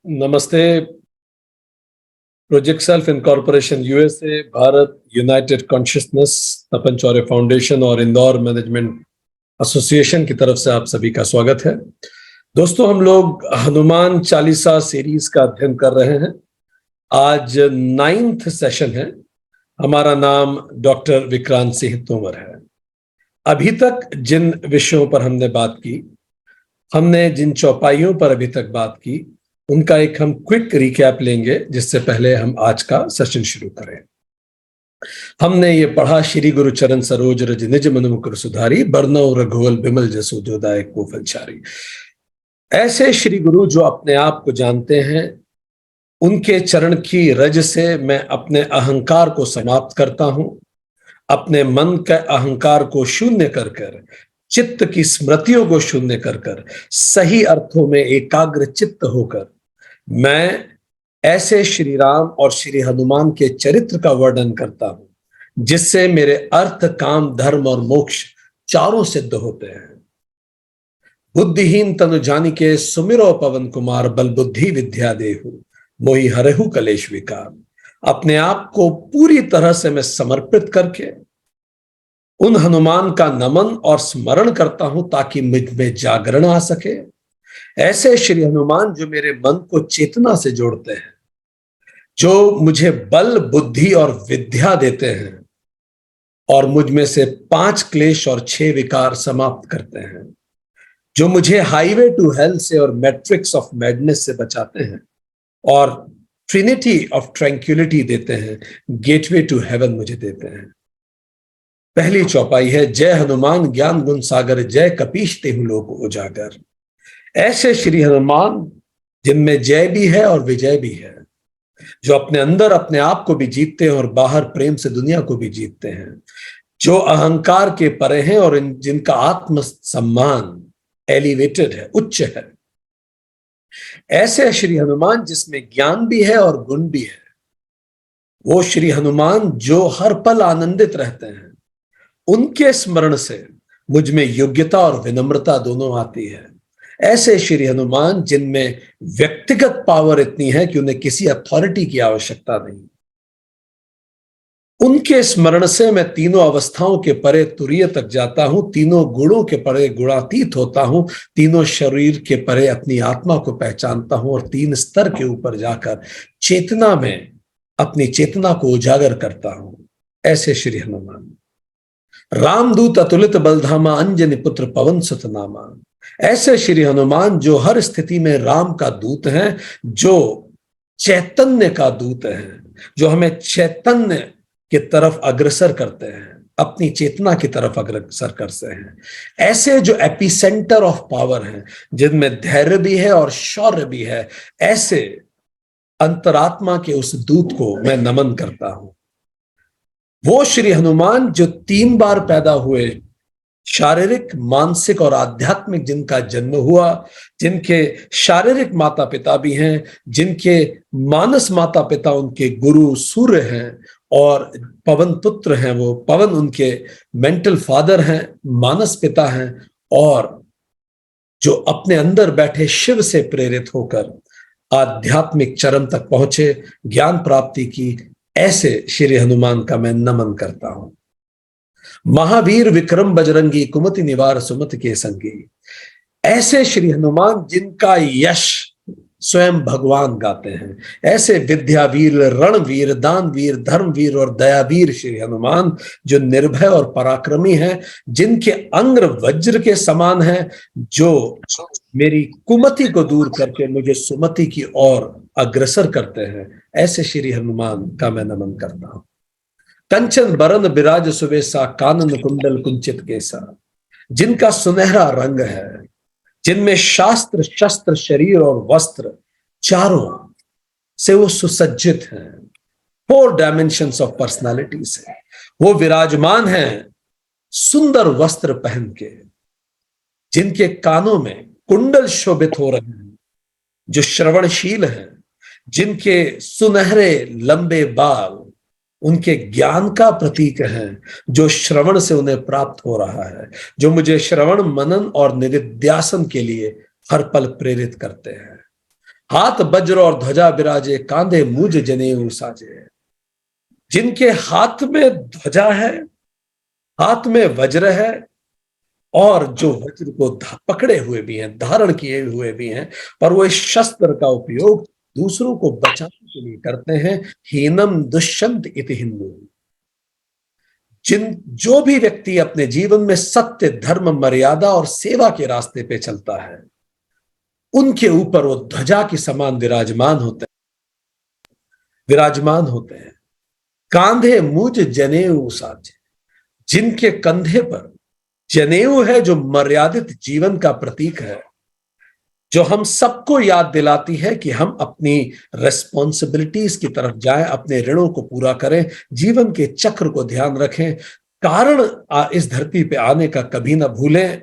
नमस्ते। Project self incorporation USA, Bharat, united consciousness, Tapan Chaure foundation और Indore management association की तरफ से आप सभी का स्वागत है। दोस्तों, हम लोग हनुमान चालीसा सीरीज का अध्ययन कर रहे हैं। आज 9th सेशन है। हमारा नाम डॉक्टर विक्रांत सिंह तोमर है। अभी तक जिन विषयों पर हमने बात की, हमने जिन चौपाइयों पर अभी तक बात की, उनका एक हम क्विक रिकैप लेंगे, जिससे पहले हम आज का सेशन शुरू करें। हमने ये पढ़ा, श्री गुरु चरण सरोज रज निज मन मुकुर सुधारी, बरनौ रघुवल बिमल जसु जो दायक को फलचारी। ऐसे श्री गुरु जो अपने आप को जानते हैं, उनके चरण की रज से मैं अपने अहंकार को समाप्त करता हूं। अपने मन के अहंकार को शून्य कर कर, चित्त की स्मृतियों को शून्य कर कर, सही अर्थों में एकाग्र चित्त होकर मैं ऐसे श्री राम और श्री हनुमान के चरित्र का वर्णन करता हूं, जिससे मेरे अर्थ, काम, धर्म और मोक्ष चारों सिद्ध होते हैं। बुद्धिहीन तनु जानिके सुमिरो पवन कुमार, बल बुद्धि विद्या देहु मोहि हरहु कलेश विकार। अपने आप को पूरी तरह से मैं समर्पित करके उन हनुमान का नमन और स्मरण करता हूं, ताकि मुझ में जागरण आ सके। ऐसे श्री हनुमान जो मेरे मन को चेतना से जोड़ते हैं, जो मुझे बल, बुद्धि और विद्या देते हैं, और मुझ में से 5 क्लेश और 6 विकार समाप्त करते हैं, जो मुझे हाईवे टू हेल से और मैट्रिक्स ऑफ मैडनेस से बचाते हैं, और ट्रिनिटी ऑफ ट्रैंक्विलिटी देते हैं, गेटवे टू हेवन मुझे देते हैं। पहली चौपाई है, जय हनुमान ज्ञान गुण सागर, जय कपीश तेहु लोक उजागर। ऐसे श्री हनुमान जिनमें जय भी है और विजय भी है, जो अपने अंदर अपने आप को भी जीतते हैं और बाहर प्रेम से दुनिया को भी जीतते हैं, जो अहंकार के परे हैं और जिनका आत्म सम्मान एलिवेटेड है, उच्च है। ऐसे श्री हनुमान जिसमें ज्ञान भी है और गुण भी है। वो श्री हनुमान जो हर पल आनंदित रहते हैं, उनके स्मरण से मुझ में योग्यता और विनम्रता दोनों आती है। ऐसे श्री हनुमान जिनमें व्यक्तिगत पावर इतनी है कि उन्हें किसी अथॉरिटी की आवश्यकता नहीं। उनके स्मरण से मैं तीनों अवस्थाओं के परे तुरीय तक जाता हूं, तीनों गुणों के परे गुणातीत होता हूं, तीनों शरीर के परे अपनी आत्मा को पहचानता हूं, और 3 स्तर के ऊपर जाकर चेतना में अपनी चेतना को उजागर करता हूं। ऐसे श्री हनुमान। रामदूत अतुलित बलधामा, अंजनी पुत्र पवन सुत नामा। ऐसे श्री हनुमान जो हर स्थिति में राम का दूत हैं, जो चैतन्य का दूत हैं, जो हमें चैतन्य की तरफ अग्रसर करते हैं, अपनी चेतना की तरफ अग्रसर करते हैं। ऐसे जो एपिसेंटर ऑफ पावर हैं, जिनमें धैर्य भी है और शौर्य भी है, ऐसे अंतरात्मा के उस दूत को मैं नमन करता हूं। वो श्री हनुमान जो 3 बार पैदा हुए, शारीरिक, मानसिक और आध्यात्मिक, जिनका जन्म हुआ, जिनके शारीरिक माता पिता भी हैं, जिनके मानस माता पिता उनके गुरु सूर्य हैं और पवन पुत्र हैं, वो पवन उनके मेंटल फादर हैं, मानस पिता हैं, और जो अपने अंदर बैठे शिव से प्रेरित होकर आध्यात्मिक चरम तक पहुंचे, ज्ञान प्राप्ति की। ऐसे श्री हनुमान का मैं नमन करता हूं। महावीर विक्रम बजरंगी, कुमति निवार सुमति के संगी। ऐसे श्री हनुमान जिनका यश स्वयं भगवान गाते हैं। ऐसे विद्यावीर, रणवीर, दानवीर, धर्मवीर और दयावीर श्री हनुमान जो निर्भय और पराक्रमी हैं, जिनके अंग वज्र के समान हैं, जो मेरी कुमति को दूर करके मुझे सुमति की ओर अग्रसर करते हैं। ऐसे श्री हनुमान का मैं नमन करता हूं। कंचन बरन बिराज सुवेसा, कानन कुंडल कुंचित केसा। जिनका सुनहरा रंग है, जिनमें शास्त्र, शस्त्र, शरीर और वस्त्र चारों से वो सुसज्जित हैं। 4 डायमेंशंस ऑफ पर्सनालिटी से वो विराजमान हैं, सुंदर वस्त्र पहन के। जिनके कानों में कुंडल शोभित हो रहे हैं, जो श्रवणशील हैं, जिनके सुनहरे लंबे बाल उनके ज्ञान का प्रतीक हैं, जो श्रवण से उन्हें प्राप्त हो रहा है, जो मुझे श्रवण, मनन और निधिध्यासन के लिए हर पल प्रेरित करते हैं। हाथ वज्र और ध्वजा विराजे, कांधे मूज जनेऊ साजे। जिनके हाथ में ध्वजा है, हाथ में वज्र है, और जो वज्र को पकड़े हुए भी हैं, धारण किए हुए भी हैं, पर वो इस शस्त्र का उपयोग दूसरों को बचाने के लिए करते हैं। हीनम दुष्यंत इति हिंदू। जो भी व्यक्ति अपने जीवन में सत्य, धर्म, मर्यादा और सेवा के रास्ते पे चलता है, उनके ऊपर वो ध्वजा के समान विराजमान होते हैं। कांधे मुझ जनेऊ साजे। जिनके कंधे पर जनेऊ है, जो मर्यादित जीवन का प्रतीक है, जो हम सबको याद दिलाती है कि हम अपनी रेस्पॉन्सिबिलिटीज की तरफ जाएं, अपने ऋणों को पूरा करें, जीवन के चक्र को ध्यान रखें, कारण इस धरती पे आने का कभी ना भूलें,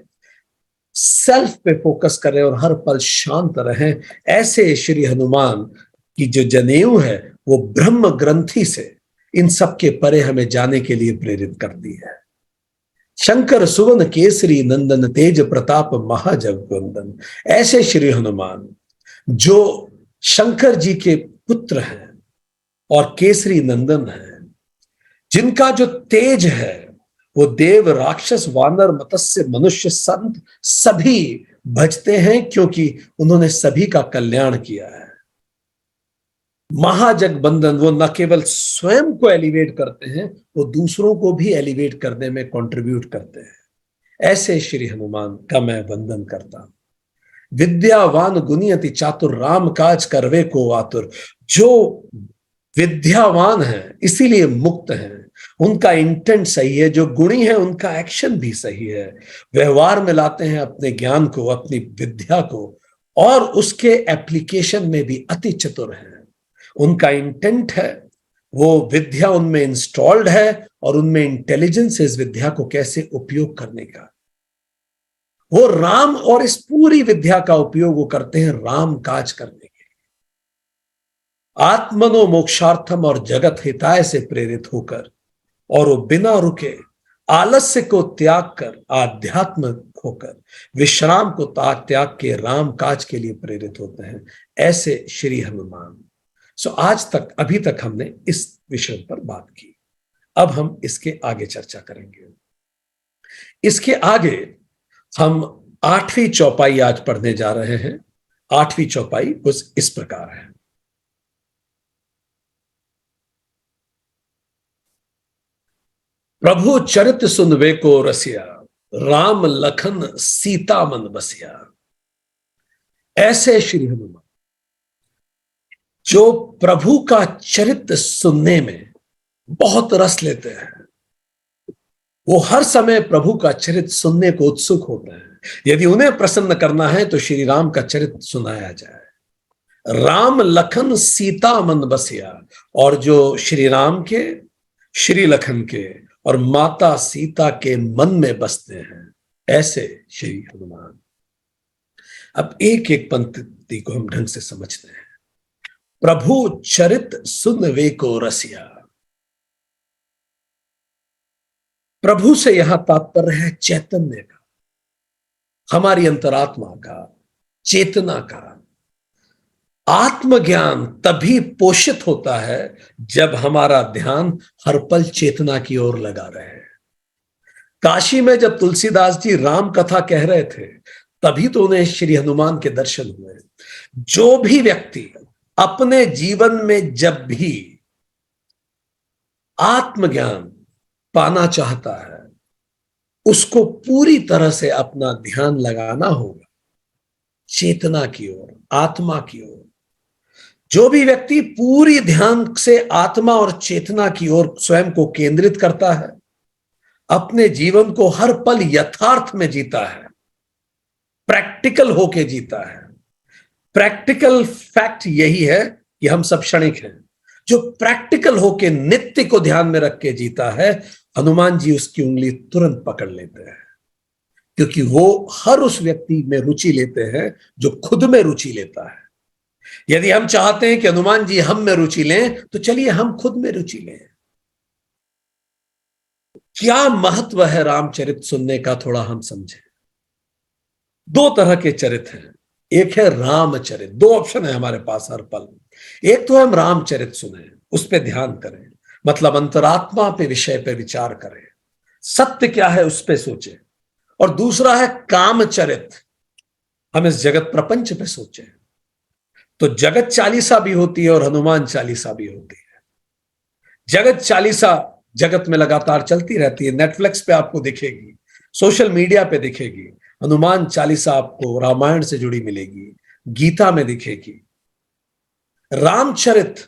सेल्फ पे फोकस करें और हर पल शांत रहें। ऐसे श्री हनुमान की जो जनेऊ है, वो ब्रह्म ग्रंथि से इन सबके परे हमें जाने के लिए प्रेरित करती है। शंकर सुवन केसरी नंदन, तेज प्रताप महाजगवंदन। ऐसे श्री हनुमान जो शंकर जी के पुत्र हैं और केसरी नंदन हैं, जिनका जो तेज है वो देव, राक्षस, वानर, मत्स्य, मनुष्य, संत सभी भजते हैं, क्योंकि उन्होंने सभी का कल्याण किया है। महाजगबंदन, वो न केवल स्वयं को एलिवेट करते हैं, वो दूसरों को भी एलिवेट करने में कंट्रीब्यूट करते हैं। ऐसे श्री हनुमान का मैं वंदन करता हूं। विद्यावान गुणी अति चातुर, राम काज करवे को आतुर। जो विद्यावान है इसीलिए मुक्त हैं, उनका इंटेंट सही है, जो गुणी है उनका एक्शन भी सही है, व्यवहार में लाते हैं अपने ज्ञान को, अपनी विद्या को, और उसके एप्लीकेशन में भी अति चतुर है। उनका इंटेंट है, वो विद्या उनमें इंस्टॉल्ड है, और उनमें इंटेलिजेंस है इस विद्या को कैसे उपयोग करने का। वो राम और इस पूरी विद्या का उपयोग वो करते हैं राम काज करने के लिए, आत्मनो मोक्षार्थम और जगत हिताय से प्रेरित होकर, और वो बिना रुके आलस्य को त्याग कर, आध्यात्म होकर, विश्राम को त्याग के राम काज के लिए प्रेरित होते हैं। ऐसे श्री हनुमान। आज तक, अभी तक हमने इस विषय पर बात की। अब हम इसके आगे चर्चा करेंगे। इसके आगे हम 8वीं चौपाई आज पढ़ने जा रहे हैं। 8वीं चौपाई कुछ इस प्रकार है। प्रभु चरित सुनवे को रसिया, राम लखन सीता मन बसिया। ऐसे श्री हनुमान जो प्रभु का चरित्र सुनने में बहुत रस लेते हैं, वो हर समय प्रभु का चरित्र सुनने को उत्सुक होते हैं। यदि उन्हें प्रसन्न करना है तो श्री राम का चरित्र सुनाया जाए। राम लखन सीता मन बसिया। और जो श्री राम के, श्री लखन के और माता सीता के मन में बसते हैं, ऐसे श्री हनुमान। अब एक एक पंक्ति को हम ढंग से समझते हैं। प्रभु चरित सुनवे को रसिया। प्रभु से यहां तात्पर्य है चैतन्य का, हमारी अंतरात्मा का, चेतना का। आत्मज्ञान तभी पोषित होता है जब हमारा ध्यान हर पल चेतना की ओर लगा रहे। काशी में जब तुलसीदास जी राम कथा कह रहे थे, तभी तो उन्हें श्री हनुमान के दर्शन हुए। जो भी व्यक्ति अपने जीवन में जब भी आत्मज्ञान पाना चाहता है, उसको पूरी तरह से अपना ध्यान लगाना होगा चेतना की ओर, आत्मा की ओर। जो भी व्यक्ति पूरी ध्यान से आत्मा और चेतना की ओर स्वयं को केंद्रित करता है, अपने जीवन को हर पल यथार्थ में जीता है, प्रैक्टिकल होके जीता है। प्रैक्टिकल फैक्ट यही है कि हम सब क्षणिक हैं। जो प्रैक्टिकल होके नित्य को ध्यान में रख के जीता है, हनुमान जी उसकी उंगली तुरंत पकड़ लेते हैं, क्योंकि वो हर उस व्यक्ति में रुचि लेते हैं जो खुद में रुचि लेता है। यदि हम चाहते हैं कि हनुमान जी हम में रुचि लें, तो चलिए हम खुद में रुचि लें। क्या महत्व है रामचरित सुनने का, थोड़ा हम समझें। दो तरह के चरित्र हैं। एक है रामचरित। दो ऑप्शन है हमारे पास हर पल। एक तो हम रामचरित सुने, उस पर ध्यान करें, मतलब अंतरात्मा पे, विषय पे विचार करें, सत्य क्या है उस पे सोचें। और दूसरा है कामचरित, हम इस जगत प्रपंच पे सोचें। तो जगत चालीसा भी होती है और हनुमान चालीसा भी होती है। जगत चालीसा जगत में लगातार चलती रहती है, नेटफ्लिक्स पे आपको दिखेगी, सोशल मीडिया पे दिखेगी। हनुमान चालीसा आपको रामायण से जुड़ी मिलेगी, गीता में दिखेगी। Ramcharit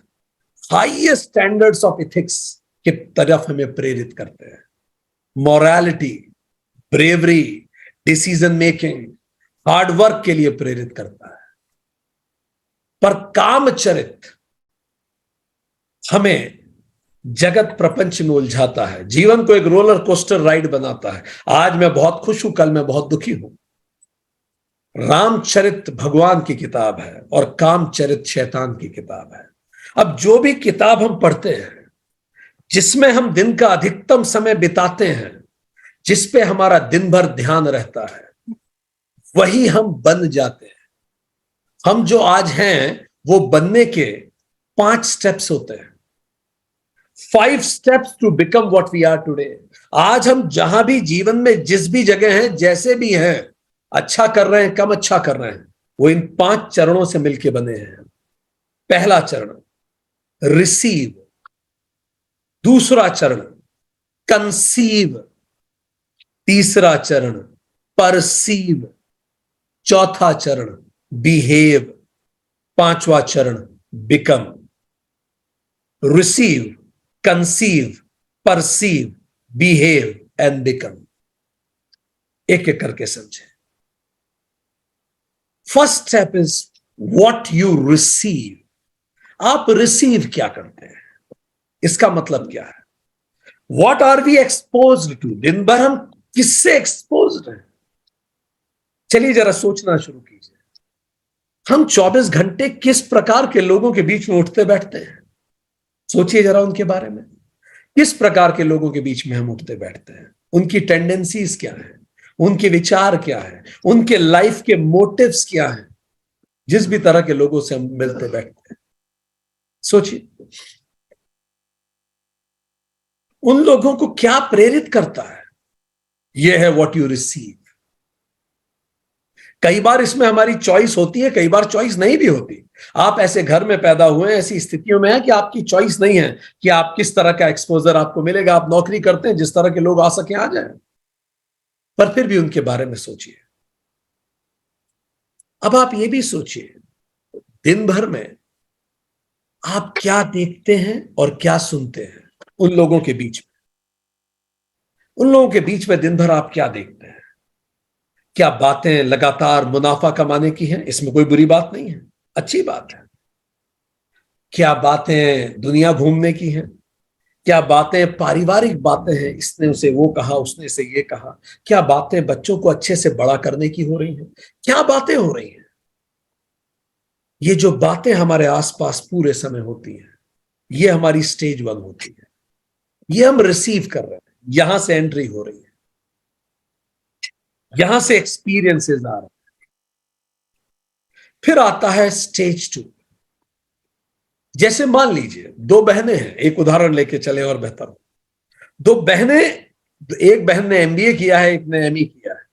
highest standards of ethics की तरफ हमें प्रेरित करते हैं। Morality, bravery, decision making, hard work के लिए प्रेरित करता है। पर कामचरित हमें जगत प्रपंच में उलझाता है, जीवन को एक रोलर कोस्टर राइड बनाता है। आज मैं बहुत खुश हूं, कल मैं बहुत दुखी हूं। रामचरित भगवान की किताब है और कामचरित शैतान की किताब है। अब जो भी किताब हम पढ़ते हैं, जिसमें हम दिन का अधिकतम समय बिताते हैं, जिस पे हमारा दिन भर ध्यान रहता है, वही हम बन जाते हैं। हम जो आज हैं वो बनने के 5 स्टेप्स होते हैं। 5 steps to become what we are today. आज हम जहां भी जीवन में जिस भी जगह हैं, जैसे भी हैं, अच्छा कर रहे हैं, कम अच्छा कर रहे हैं, वो इन 5 चरणों से मिलके बने हैं। पहला चरण रिसीव, दूसरा चरण कंसीव, तीसरा चरण परसीव, चौथा चरण बिहेव, पांचवा चरण become. Receive, conceive, perceive, behave and become. एक एक करके समझे। First step is what you receive. आप रिसीव क्या करते हैं, इसका मतलब क्या है? What are we exposed to. दिन भर हम किससे एक्सपोज्ड हैं? चलिए जरा सोचना शुरू कीजिए। हम 24 घंटे किस प्रकार के लोगों के बीच में उठते बैठते हैं? सोचिए जरा उनके बारे में। किस प्रकार के लोगों के बीच में हम उठते बैठते हैं? उनकी टेंडेंसीज क्या है, उनके विचार क्या है, उनके लाइफ के मोटिव्स क्या हैं, जिस भी तरह के लोगों से हम मिलते बैठते हैं। सोचिए उन लोगों को क्या प्रेरित करता है। यह है व्हाट यू रिसीव। कई बार इसमें हमारी चॉइस होती है, कई बार चॉइस नहीं भी होती। आप ऐसे घर में पैदा हुए हैं, ऐसी स्थितियों में है कि आपकी चॉइस नहीं है कि आप किस तरह का एक्सपोजर आपको मिलेगा। आप नौकरी करते हैं, जिस तरह के लोग आ सके आ जाए, पर फिर भी उनके बारे में सोचिए। अब आप ये भी सोचिए, दिन भर में आप क्या देखते हैं और क्या सुनते हैं उन लोगों के बीच में। उन लोगों के बीच में दिन भर आप क्या देखते हैं? क्या बातें लगातार मुनाफा कमाने की हैं? इसमें कोई बुरी बात नहीं है, अच्छी बात है। क्या बातें दुनिया घूमने की हैं? क्या बातें पारिवारिक बातें हैं, इसने उसे वो कहा, उसने से ये कहा? क्या बातें बच्चों को अच्छे से बड़ा करने की हो रही हैं? क्या बातें हो रही हैं? ये जो बातें हमारे आसपास पूरे समय होती हैं, ये हमारी स्टेज 1 होती है। ये हम रिसीव कर रहे हैं, यहां से एंट्री हो रही है, यहां से एक्सपीरियंसेस आ रहे हैं। फिर आता है स्टेज 2। जैसे मान लीजिए 2 बहनें हैं, एक उदाहरण लेके चले और बेहतर हो। 2 बहनें, एक बहन ने एमबीए किया है, एक ने एमई किया है।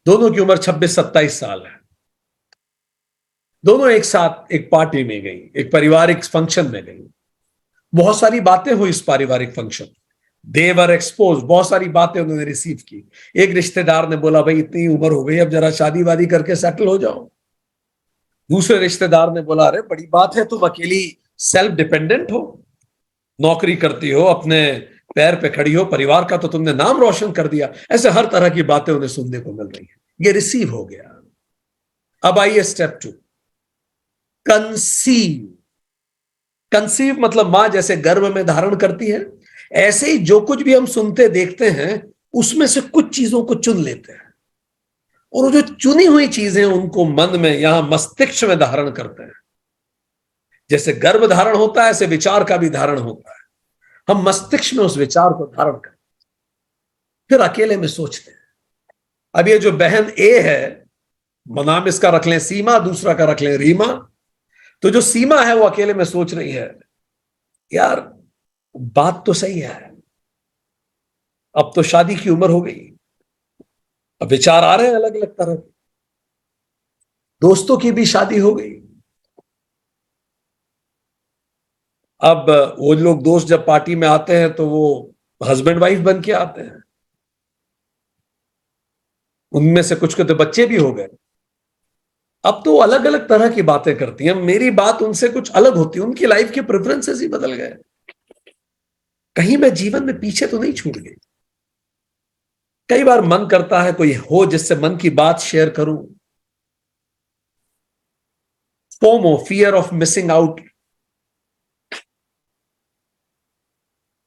दोनों की उम्र 26-27 साल है। दोनों एक साथ एक पार्टी में गई, एक पारिवारिक फंक्शन में गई। बहुत सारी बातें हुई इस पारिवारिक फंक्शन। देवर एक्सपोज, बहुत सारी बातें उन्होंने रिसीव की। एक रिश्तेदार ने बोला, भाई इतनी उम्र हो गई, अब जरा शादी वादी करके सेटल हो जाओ। दूसरे रिश्तेदार ने बोला, अरे बड़ी बात है, तुम अकेली सेल्फ डिपेंडेंट हो, नौकरी करती हो, अपने पैर पे खड़ी हो, परिवार का तो तुमने नाम रोशन कर दिया। ऐसे हर तरह की बातें उन्हें सुनने को मिल रही है। ये रिसीव हो गया। अब आइए स्टेप 2, कंसीव। कंसीव मतलब मां जैसे गर्भ में धारण करती है, ऐसे ही जो कुछ भी हम सुनते देखते हैं, उसमें से कुछ चीजों को चुन लेते हैं, और वो जो चुनी हुई चीजें उनको मन में, यहां मस्तिष्क में धारण करते हैं। जैसे गर्भ धारण होता है, ऐसे विचार का भी धारण होता है। हम मस्तिष्क में उस विचार को धारण करते हैं, फिर अकेले में सोचते हैं। अब ये जो बहन ए है, नाम इसका रख लें सीमा, दूसरा का रख लें रीमा। तो जो सीमा है वो अकेले में सोच रही है, यार बात तो सही है, अब तो शादी की उम्र हो गई, अब विचार आ रहे हैं अलग अलग तरह के, दोस्तों की भी शादी हो गई। अब वो लोग दोस्त जब पार्टी में आते हैं तो वो हस्बैंड वाइफ बन के आते हैं, उनमें से कुछ के तो बच्चे भी हो गए। अब तो अलग अलग तरह की बातें करती हैं, मेरी बात उनसे कुछ अलग होती है, उनकी लाइफ के प्रेफरेंसेस ही बदल गए। कहीं मैं जीवन में पीछे तो नहीं छूट गई। कई बार मन करता है कोई हो जिससे मन की बात शेयर करूं। FOMO, fear of missing out.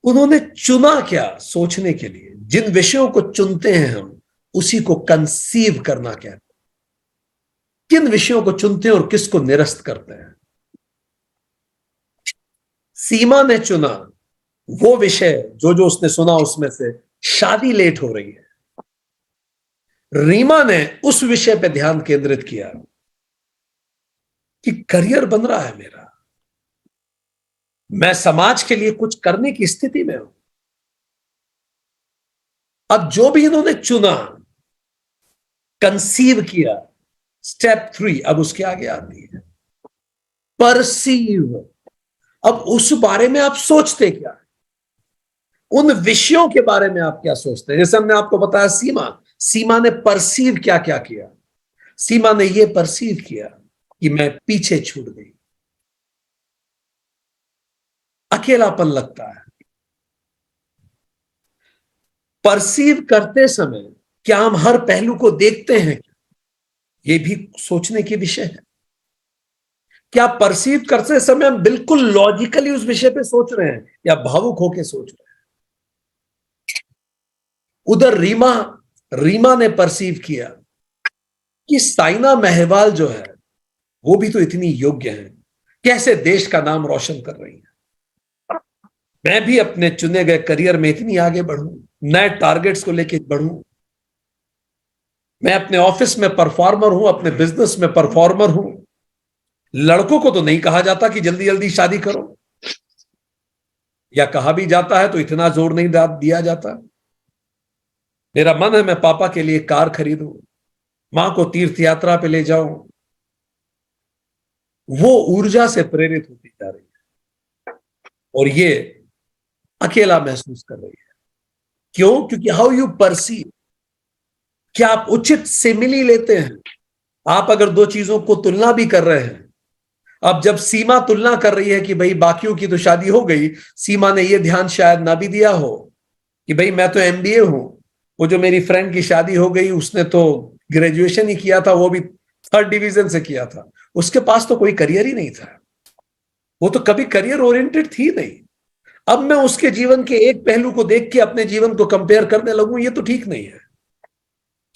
उन्होंने चुना क्या सोचने के लिए? जिन विषयों को चुनते हैं हम, उसी को कंसीव करना कहते हैं। किन विषयों को चुनते हैं और किसको निरस्त करते हैं? सीमा ने चुना वो विषय जो जो उसने सुना उसमें से शादी लेट हो रही है। रीमा ने उस विषय पे ध्यान केंद्रित किया कि करियर बन रहा है मेरा, मैं समाज के लिए कुछ करने की स्थिति में हूं। अब जो भी इन्होंने चुना, कंसीव किया, स्टेप 3 अब उसके आगे आती है परसीव। अब उस बारे में आप सोचते क्या, उन विषयों के बारे में आप क्या सोचते हैं? जैसे हमने आपको बताया सीमा, सीमा ने परसीव क्या क्या किया। सीमा ने यह परसीव किया कि मैं पीछे छूट गई, अकेलापन लगता है। परसीव करते समय क्या हम हर पहलू को देखते हैं? यह भी सोचने की विषय है। क्या परसीव करते समय हम बिल्कुल लॉजिकली उस विषय पे सोच रहे हैं या भावुक होकर सोच रहे हैं? उधर रीमा रीमा ने परसीव किया कि साइना नेहवाल जो है वो भी तो इतनी योग्य है, कैसे देश का नाम रोशन कर रही है। मैं भी अपने चुने गए करियर में इतनी आगे बढ़ूं, नए टारगेट्स को लेकर बढ़ूं। मैं अपने ऑफिस में परफॉर्मर हूं, अपने बिजनेस में परफॉर्मर हूं। लड़कों को तो नहीं कहा जाता कि जल्दी जल्दी शादी करो, या कहा भी जाता है तो इतना जोर नहीं दिया जाता। मेरा मन है मैं पापा के लिए कार खरीदूं, मां को तीर्थ यात्रा पे ले जाऊं। वो ऊर्जा से प्रेरित होती जा रही है और ये अकेला महसूस कर रही है। क्यों? क्योंकि हाउ यू परसीव, क्या आप उचित सिमिली लेते हैं? आप अगर दो चीजों को तुलना भी कर रहे हैं, अब जब सीमा तुलना कर रही है कि भाई बाकियों की तो शादी हो गई, सीमा ने यह ध्यान शायद ना भी दिया हो कि भाई मैं तो एमबीए हूं, वो जो मेरी फ्रेंड की शादी हो गई उसने तो ग्रेजुएशन ही किया था, वो भी 3rd डिवीजन से किया था, उसके पास तो कोई करियर ही नहीं था, वो तो कभी करियर ओरिएंटेड थी नहीं। अब मैं उसके जीवन के एक पहलू को देख के अपने जीवन को कंपेयर करने लगूं, ये तो ठीक नहीं है।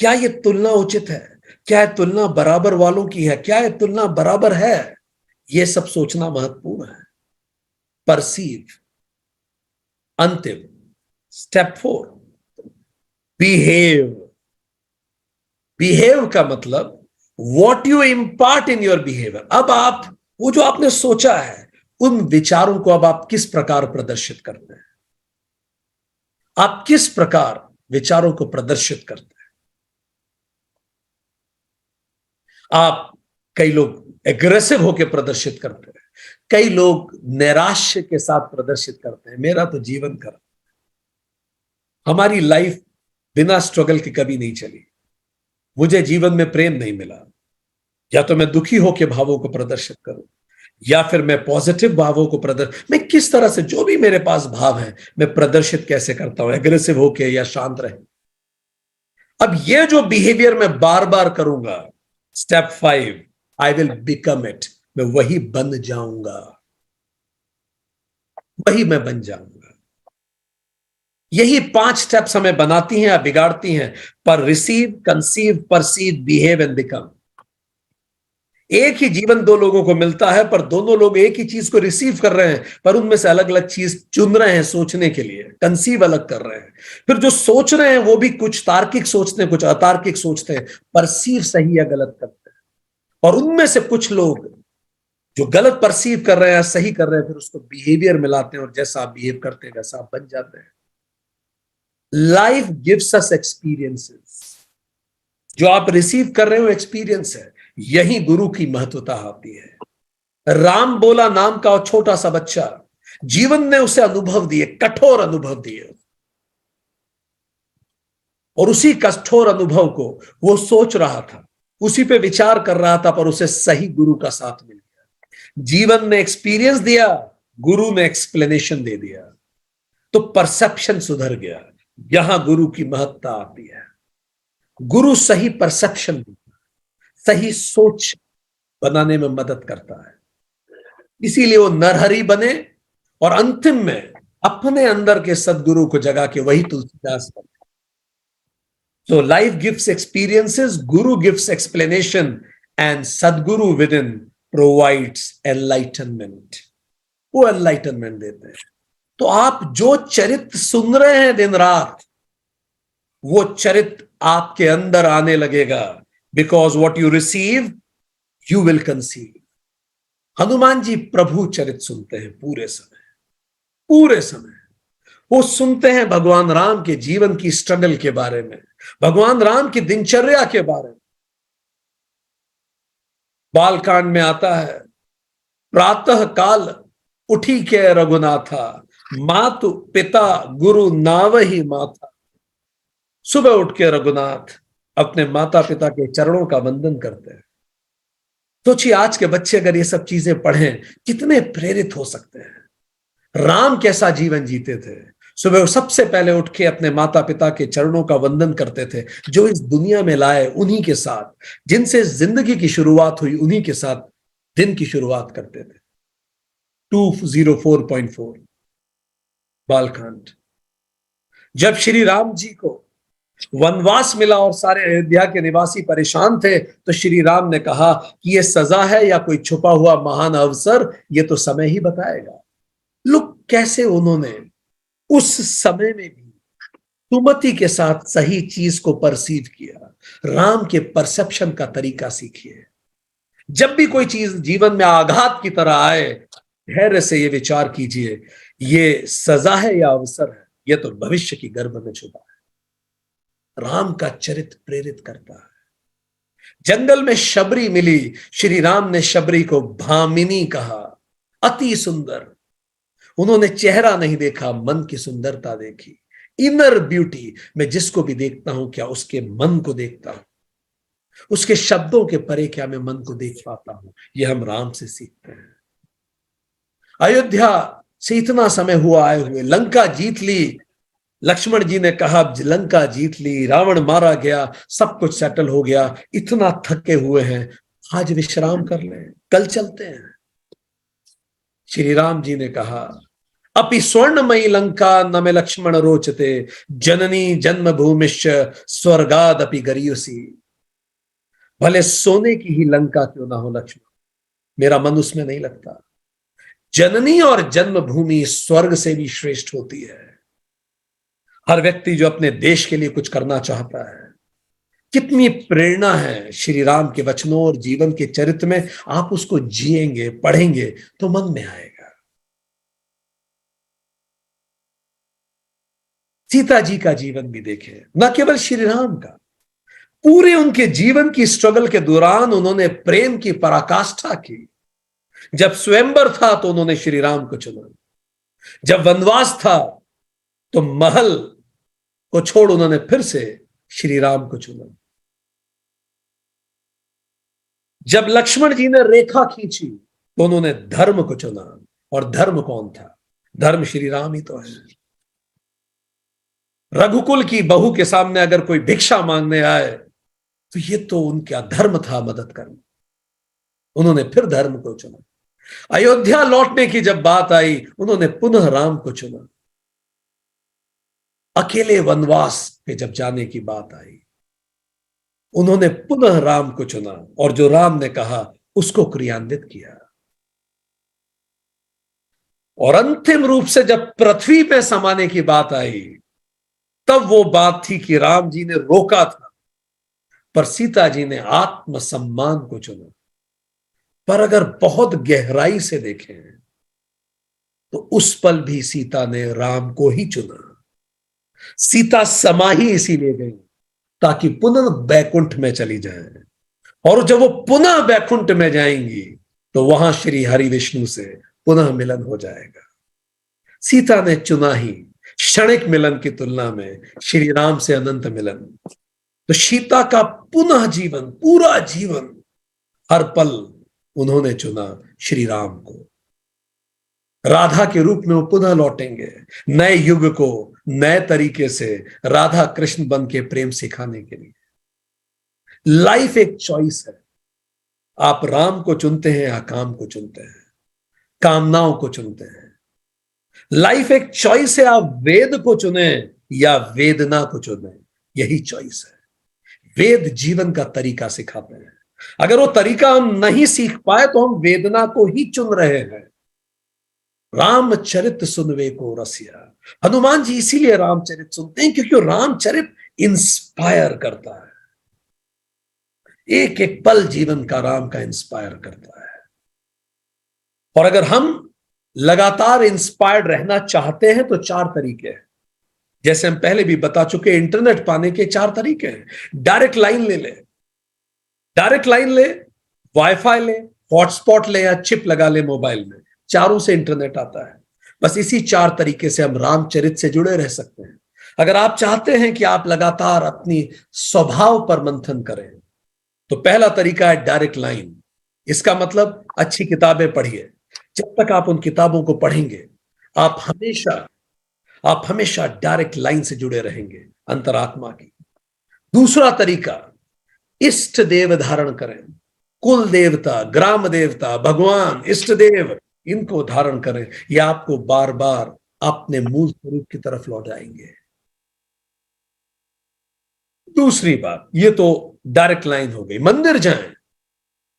क्या ये तुलना उचित है? क्या ये तुलना बराबर वालों की है? क्या ये तुलना बराबर है? ये सब सोचना महत्वपूर्ण है। परसीव। अंतिम स्टेप 4, बिहेव। बिहेव का मतलब what you impart in your behaviour. अब आप वो जो आपने सोचा है, उन विचारों को अब आप किस प्रकार प्रदर्शित करते हैं? आप किस प्रकार विचारों को प्रदर्शित करते हैं? आप, कई लोग एग्रेसिव होकर प्रदर्शित करते हैं, कई लोग नैराश्य के साथ प्रदर्शित करते हैं, मेरा तो जीवन कर, हमारी लाइफ बिना स्ट्रगल के कभी नहीं चली, मुझे जीवन में प्रेम नहीं मिला। या तो मैं दुखी होकर भावों को प्रदर्शित करूं, या फिर मैं पॉजिटिव भावों को मैं किस तरह से, जो भी मेरे पास भाव है मैं प्रदर्शित कैसे करता हूं, एग्रेसिव होके या शांत रहे। अब ये जो बिहेवियर मैं बार बार करूंगा, step 5, I will become it, मैं वही बन जाऊंगा, वही मैं बन जाऊंगा। यही 5 स्टेप्स हमें बनाती हैं या बिगाड़ती हैं। पर receive, conceive, perceive, behave and become. एक ही जीवन दो लोगों को मिलता है, पर दोनों लोग एक ही चीज को रिसीव कर रहे हैं, पर उनमें से अलग अलग चीज चुन रहे हैं सोचने के लिए। कंसीव अलग कर रहे हैं, फिर जो सोच रहे हैं वो भी कुछ तार्किक सोचते हैं, कुछ अतार्किक सोचते हैं, परसीव सही या गलत करते हैं। और उनमें से कुछ लोग जो गलत परसीव कर रहे हैं, सही कर रहे हैं, फिर उसको बिहेवियर मिलाते हैं और जैसा आप बिहेव करते हैं वैसा आप बन जाते हैं। Life gives us experiences. जो आप रिसीव कर रहे हो एक्सपीरियंस है, यही गुरु की महत्वता आती है। राम बोला नाम का छोटा सा बच्चा, जीवन ने उसे अनुभव दिए, कठोर अनुभव दिए, और उसी कठोर अनुभव को वो सोच रहा था, उसी पे विचार कर रहा था, पर उसे सही गुरु का साथ मिल गया। जीवन ने एक्सपीरियंस दिया, गुरु ने एक्सप्लेनेशन दे दिया, तो परसेप्शन सुधर गया। यहां गुरु की महत्ता आती है। गुरु सही परसेप्शन, सही सोच बनाने में मदद करता है। इसीलिए वो नरहरि बने और अंतिम में अपने अंदर के सदगुरु को जगा के वही तुलसीदास बने। So life gives experiences, Guru gives explanation, and Sadguru within provides enlightenment. वो enlightenment देते हैं। तो आप जो चरित्र सुन रहे हैं दिन रात, वो चरित्र आपके अंदर आने लगेगा। Because what you receive, you will conceive. Hanuman ji प्रभु चरित्र सुनते हैं पूरे समय। वो सुनते हैं भगवान राम के जीवन की स्ट्रगल के बारे में, भगवान राम की दिनचर्या के बारे में। बालकांड में आता है, प्रातः काल उठी के रघुनाथा, मातु पिता गुरु नावहि माथा। सुबह उठ के रघुनाथ अपने माता पिता के चरणों का वंदन करते हैं। सोचिए आज के बच्चे अगर ये सब चीजें पढ़ें, कितने प्रेरित हो सकते हैं। राम कैसा जीवन जीते थे, सुबह सबसे पहले उठ के अपने माता पिता के चरणों का वंदन करते थे, जो इस दुनिया में लाए उन्हीं के साथ, जिनसे जिंदगी की शुरुआत हुई उन्हीं के साथ दिन की शुरुआत करते थे। 204.4 बालकांड। जब श्री राम जी को वनवास मिला और सारे अयोध्या के निवासी परेशान थे, तो श्री राम ने कहा कि यह सजा है या कोई छुपा हुआ महान अवसर, यह तो समय ही बताएगा। लोग कैसे उन्होंने उस समय में भी सुमति के साथ सही चीज को परसीव किया। राम के परसेप्शन का तरीका सीखिए। जब भी कोई चीज जीवन में आघात की तरह आए, धैर्य से ये विचार कीजिए, ये सजा है या अवसर है, यह तो भविष्य की गर्भ में छुपा है। राम का चरित्र प्रेरित करता है। जंगल में शबरी मिली, श्री राम ने शबरी को भामिनी कहा, अति सुंदर। उन्होंने चेहरा नहीं देखा, मन की सुंदरता देखी। इनर ब्यूटी, मैं जिसको भी देखता हूं क्या उसके मन को देखता हूं, उसके शब्दों के परे क्या मैं मन को देख पाता हूं। यह हम राम से सीखते हैं। अयोध्या से इतना समय हुआ आए हुए, लंका जीत ली। लक्ष्मण जी ने कहा लंका जीत ली, रावण मारा गया, सब कुछ सेटल हो गया, इतना थके हुए हैं, आज विश्राम कर लें, कल चलते हैं। श्री राम जी ने कहा, अपि स्वर्णमयी लंका न में लक्ष्मण रोचते, जननी जन्मभूमिश्च स्वर्गाद अपि गरियुसी। भले सोने की ही लंका क्यों ना हो लक्ष्मण, मेरा मन उसमें नहीं लगता। जननी और जन्मभूमि स्वर्ग से भी श्रेष्ठ होती है। हर व्यक्ति जो अपने देश के लिए कुछ करना चाहता है, कितनी प्रेरणा है श्री राम के वचनों और जीवन के चरित्र में। आप उसको जिएंगे, पढ़ेंगे तो मन में आएगा। सीता जी का जीवन भी देखें, न केवल श्री राम का, पूरे उनके जीवन की स्ट्रगल के दौरान उन्होंने प्रेम की पराकाष्ठा की। जब स्वयंवर था तो उन्होंने श्री राम को चुना, जब वनवास था तो महल को छोड़ उन्होंने फिर से श्री राम को चुना। जब लक्ष्मण जी ने रेखा खींची तो उन्होंने धर्म को चुना, और धर्म कौन था? धर्म श्री राम ही तो है। रघुकुल की बहू के सामने अगर कोई भिक्षा मांगने आए तो ये तो उनका धर्म था मदद करना, उन्होंने फिर धर्म को चुना। अयोध्या लौटने की जब बात आई, उन्होंने पुनः राम को चुना। अकेले वनवास पे जब जाने की बात आई, उन्होंने पुनः राम को चुना, और जो राम ने कहा उसको क्रियान्वित किया। और अंतिम रूप से जब पृथ्वी पे समाने की बात आई, तब वो बात थी कि राम जी ने रोका था, पर सीता जी ने आत्मसम्मान को चुना। पर अगर बहुत गहराई से देखें तो उस पल भी सीता ने राम को ही चुना। सीता समा ही इसीलिए गई ताकि पुनः बैकुंठ में चली जाए, और जब वो पुनः बैकुंठ में जाएंगी तो वहां श्री हरि विष्णु से पुनः मिलन हो जाएगा। सीता ने चुना ही क्षणिक मिलन की तुलना में श्री राम से अनंत मिलन। तो सीता का पुनः जीवन, पूरा जीवन, हर पल उन्होंने चुना श्री राम को। राधा के रूप में वो पुनः लौटेंगे, नए युग को नए तरीके से राधा कृष्ण बन के प्रेम सिखाने के लिए। लाइफ एक चॉइस है। आप राम को चुनते हैं या काम को चुनते हैं, कामनाओं को चुनते हैं। लाइफ एक चॉइस है। आप वेद को चुने या वेदना को चुने, यही चॉइस है। वेद जीवन का तरीका सिखाते हैं। अगर वो तरीका हम नहीं सीख पाए तो हम वेदना को ही चुन रहे हैं। रामचरित सुनवे को रसिया, हनुमान जी इसीलिए रामचरित सुनते हैं क्योंकि रामचरित इंस्पायर करता है। एक एक पल जीवन का राम का इंस्पायर करता है। और अगर हम लगातार इंस्पायर्ड रहना चाहते हैं तो 4 तरीके हैं। जैसे हम पहले भी बता चुके, इंटरनेट पाने के 4 तरीके हैं। डायरेक्ट लाइन ले, डायरेक्ट लाइन ले, वाईफाई ले, हॉटस्पॉट ले या चिप लगा ले मोबाइल में, चारों से इंटरनेट आता है। बस इसी 4 तरीके से हम रामचरित से जुड़े रह सकते हैं। अगर आप चाहते हैं कि आप लगातार अपनी स्वभाव पर मंथन करें तो पहला तरीका है डायरेक्ट लाइन। इसका मतलब अच्छी किताबें पढ़िए। जब तक आप उन किताबों को पढ़ेंगे आप हमेशा डायरेक्ट लाइन से जुड़े रहेंगे अंतरात्मा की। दूसरा तरीका, इष्ट देव धारण करें। कुल देवता, ग्राम देवता, भगवान, इष्ट देव, इनको धारण करें। यह आपको बार बार अपने मूल स्वरूप की तरफ लौटाएंगे। दूसरी बात, ये तो डायरेक्ट लाइन हो गई। मंदिर जाएं।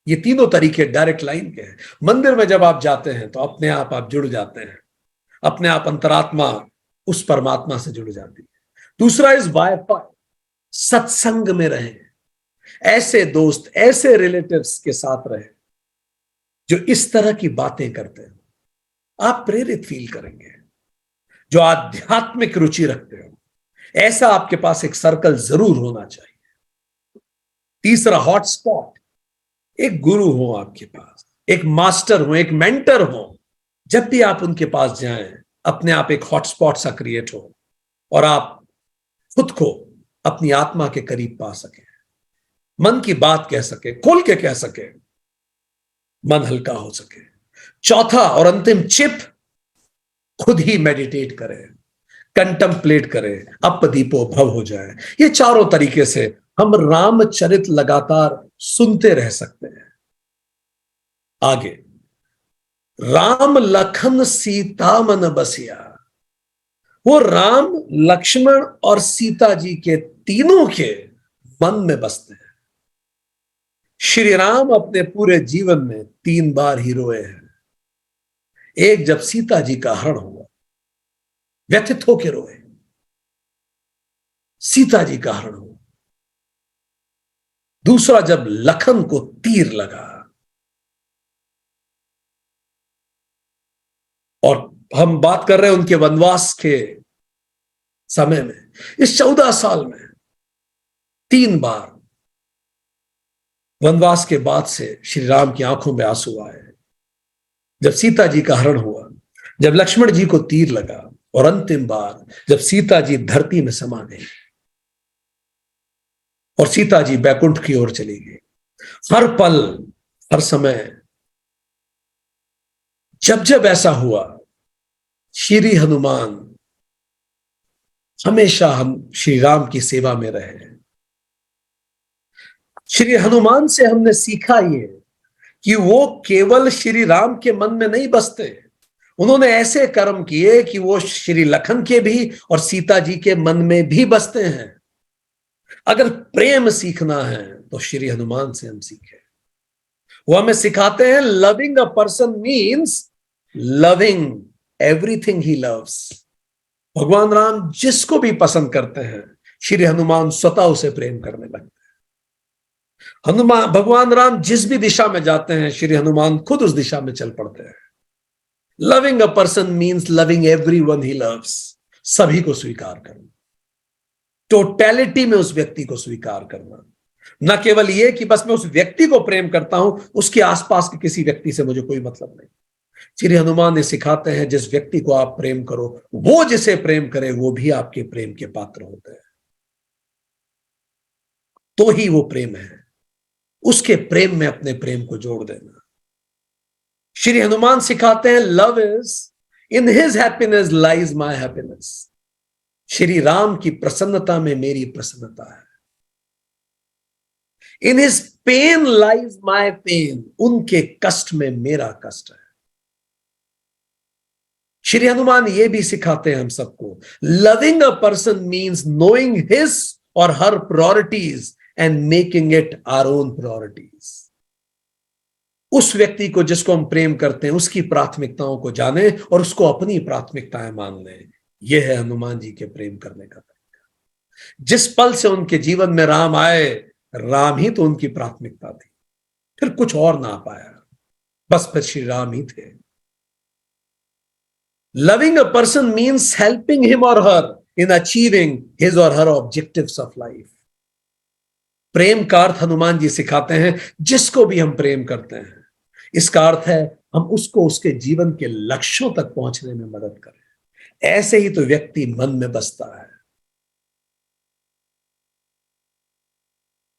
ये तीनों तरीके डायरेक्ट लाइन के हैं। मंदिर में जब आप जाते हैं तो अपने आप जुड़ जाते हैं, अपने आप अंतरात्मा उस परमात्मा से जुड़ जाती है। दूसरा इस वाईफाई, सत्संग में रहें। ऐसे दोस्त, ऐसे रिलेटिव्स के साथ रहें जो इस तरह की बातें करते हैं। आप प्रेरित फील करेंगे। जो आध्यात्मिक रुचि रखते हो, ऐसा आपके पास एक सर्कल जरूर होना चाहिए। तीसरा हॉटस्पॉट, एक गुरु हो आपके पास, एक मास्टर हो, एक मेंटर हो। जब भी आप उनके पास जाएं, अपने आप एक हॉटस्पॉट सा क्रिएट हो और आप खुद को अपनी आत्मा के करीब पा सके, मन की बात कह सके, खोल के कह सके, मन हल्का हो सके। चौथा और अंतिम चिप, खुद ही मेडिटेट करें, कंटेम्पलेट करें, अपदीपो भव हो जाए। ये चारों तरीके से हम रामचरित लगातार सुनते रह सकते हैं। आगे, राम लखन सीता मन बसिया। वो राम, लक्ष्मण और सीता जी के तीनों के मन में बसते हैं। श्री राम अपने पूरे जीवन में 3 बार ही रोए हैं। एक, जब सीता जी का हरण हुआ, व्यथित होकर रोए, सीता जी का हरण हुआ। दूसरा, जब लखन को तीर लगा। और हम बात कर रहे हैं उनके वनवास के समय में, इस 14 साल में 3 बार वनवास के बाद से श्री राम की आंखों में आंसू आए। जब सीता जी का हरण हुआ, जब लक्ष्मण जी को तीर लगा, और अंतिम बार जब सीता जी धरती में समा गई और सीता जी बैकुंठ की ओर चली गई। हर पल, हर समय, जब जब ऐसा हुआ, श्री हनुमान हमेशा हम श्री राम की सेवा में रहे। श्री हनुमान से हमने सीखा ये कि वो केवल श्री राम के मन में नहीं बसते, उन्होंने ऐसे कर्म किए कि वो श्री लखन के भी और सीता जी के मन में भी बसते हैं। अगर प्रेम सीखना है तो श्री हनुमान से हम सीखें। वो हमें सिखाते हैं loving a person means loving everything he loves. भगवान राम जिसको भी पसंद करते हैं, श्री हनुमान स्वतः उसे प्रेम करने लगते हैं। हनुमान भगवान राम जिस भी दिशा में जाते हैं, श्री हनुमान खुद उस दिशा में चल पड़ते हैं। Loving a person means loving everyone he loves, सभी को स्वीकार करना, टोटैलिटी में उस व्यक्ति को स्वीकार करना, न केवल यह कि बस मैं उस व्यक्ति को प्रेम करता हूं, उसके आसपास के किसी व्यक्ति से मुझे कोई मतलब नहीं। श्री हनुमान ने सिखाते हैं जिस व्यक्ति को आप प्रेम करो, वो जिसे प्रेम करे वो भी आपके प्रेम के पात्र होते हैं, तो ही वो प्रेम है। उसके प्रेम में अपने प्रेम को जोड़ देना। श्री हनुमान सिखाते हैं love is in his happiness lies my happiness. Shri Ram की प्रसन्नता में मेरी प्रसन्नता है। In his pain lies my pain, उनके कष्ट में मेरा कष्ट है। श्री हनुमान ये भी सिखाते हैं हम सबको, loving a person means knowing his और her priorities and making it our own priorities. उस व्यक्ति को जिसको हम प्रेम करते हैं, उसकी प्राथमिकताओं को जाने और उसको अपनी प्राथमिकताएं मान लें। यह है हनुमान जी के प्रेम करने का तरीका। जिस पल से उनके जीवन में राम आए, राम ही तो उनकी प्राथमिकता थी, फिर कुछ और ना पाया, बस फिर श्री राम ही थे। Loving a person means helping him और हर इन अचीविंग हिज और हर ऑब्जेक्टिव्स ऑफ लाइफ। प्रेम का अर्थ हनुमान जी सिखाते हैं जिसको भी हम प्रेम करते हैं, इसका अर्थ है हम उसको उसके जीवन के लक्ष्यों तक पहुंचने में मदद करें। ऐसे ही तो व्यक्ति मन में बसता है।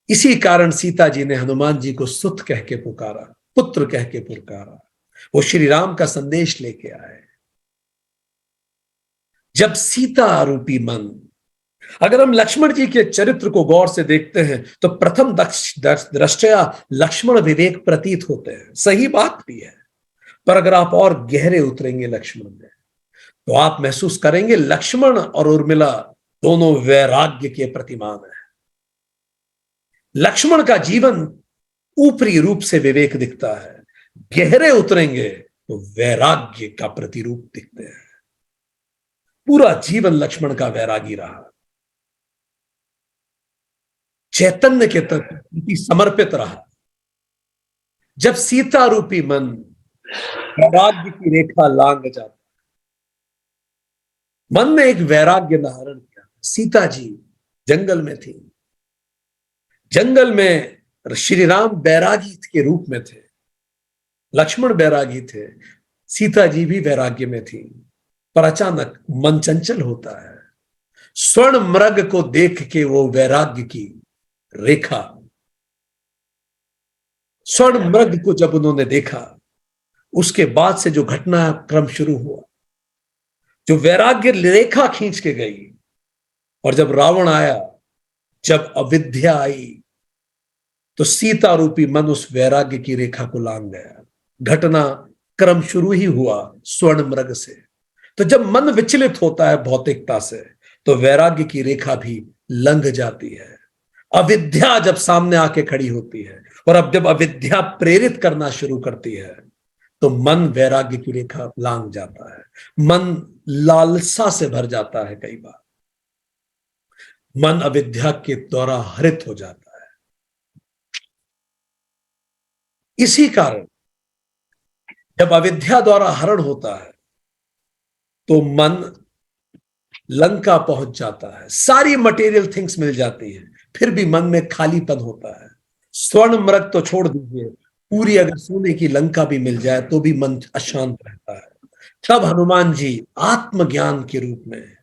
इसी कारण सीता जी ने हनुमान जी को सुत कह के पुकारा, पुत्र कह के पुकारा। वो श्री राम का संदेश लेके आए। जब सीता रूपी मन, अगर हम लक्ष्मण जी के चरित्र को गौर से देखते हैं तो प्रथम दृष्टया लक्ष्मण विवेक प्रतीत होते हैं, सही बात भी है। पर अगर आप और गहरे उतरेंगे लक्ष्मण में, तो आप महसूस करेंगे लक्ष्मण और उर्मिला दोनों वैराग्य के प्रतिमान हैं। लक्ष्मण का जीवन ऊपरी रूप से विवेक दिखता है, गहरे उतरेंगे तो वैराग्य का प्रतिरूप दिखते हैं। पूरा जीवन लक्ष्मण का वैरागी रहा, चैतन्य के प्रति समर्पित रहा। जब सीता रूपी मन वैराग्य की रेखा लांग जाता, मन में एक वैराग्य धारण किया। सीता जी जंगल में थी, जंगल में श्री राम बैरागी के रूप में थे, लक्ष्मण बैरागी थे, सीता जी भी वैराग्य में थी। पर अचानक मन चंचल होता है। स्वर्ण मृग को देख के वो वैराग्य की रेखा, स्वर्ण मृग को जब उन्होंने देखा, उसके बाद से जो घटनाक्रम शुरू हुआ, जो वैराग्य रेखा खींच के गई, और जब रावण आया, जब अविद्या आई, तो सीता रूपी मन उस वैराग्य की रेखा को लांग गया। घटना क्रम शुरू ही हुआ स्वर्ण मृग से। तो जब मन विचलित होता है भौतिकता से, तो वैराग्य की रेखा भी लंघ जाती है। अविद्या जब सामने आके खड़ी होती है, और अब जब अविद्या प्रेरित करना शुरू करती है, तो मन वैराग्य की रेखा लांघ जाता है। मन लालसा से भर जाता है, कई बार मन अविद्या के द्वारा हरित हो जाता है। इसी कारण जब अविद्या द्वारा हरण होता है, तो मन लंका पहुंच जाता है, सारी मटेरियल थिंग्स मिल जाती हैं, फिर भी मन में खालीपन होता है। स्वर्ण मृग तो छोड़ दीजिए, पूरी अगर सोने की लंका भी मिल जाए तो भी मन अशांत रहता है। तब हनुमान जी आत्मज्ञान के रूप में,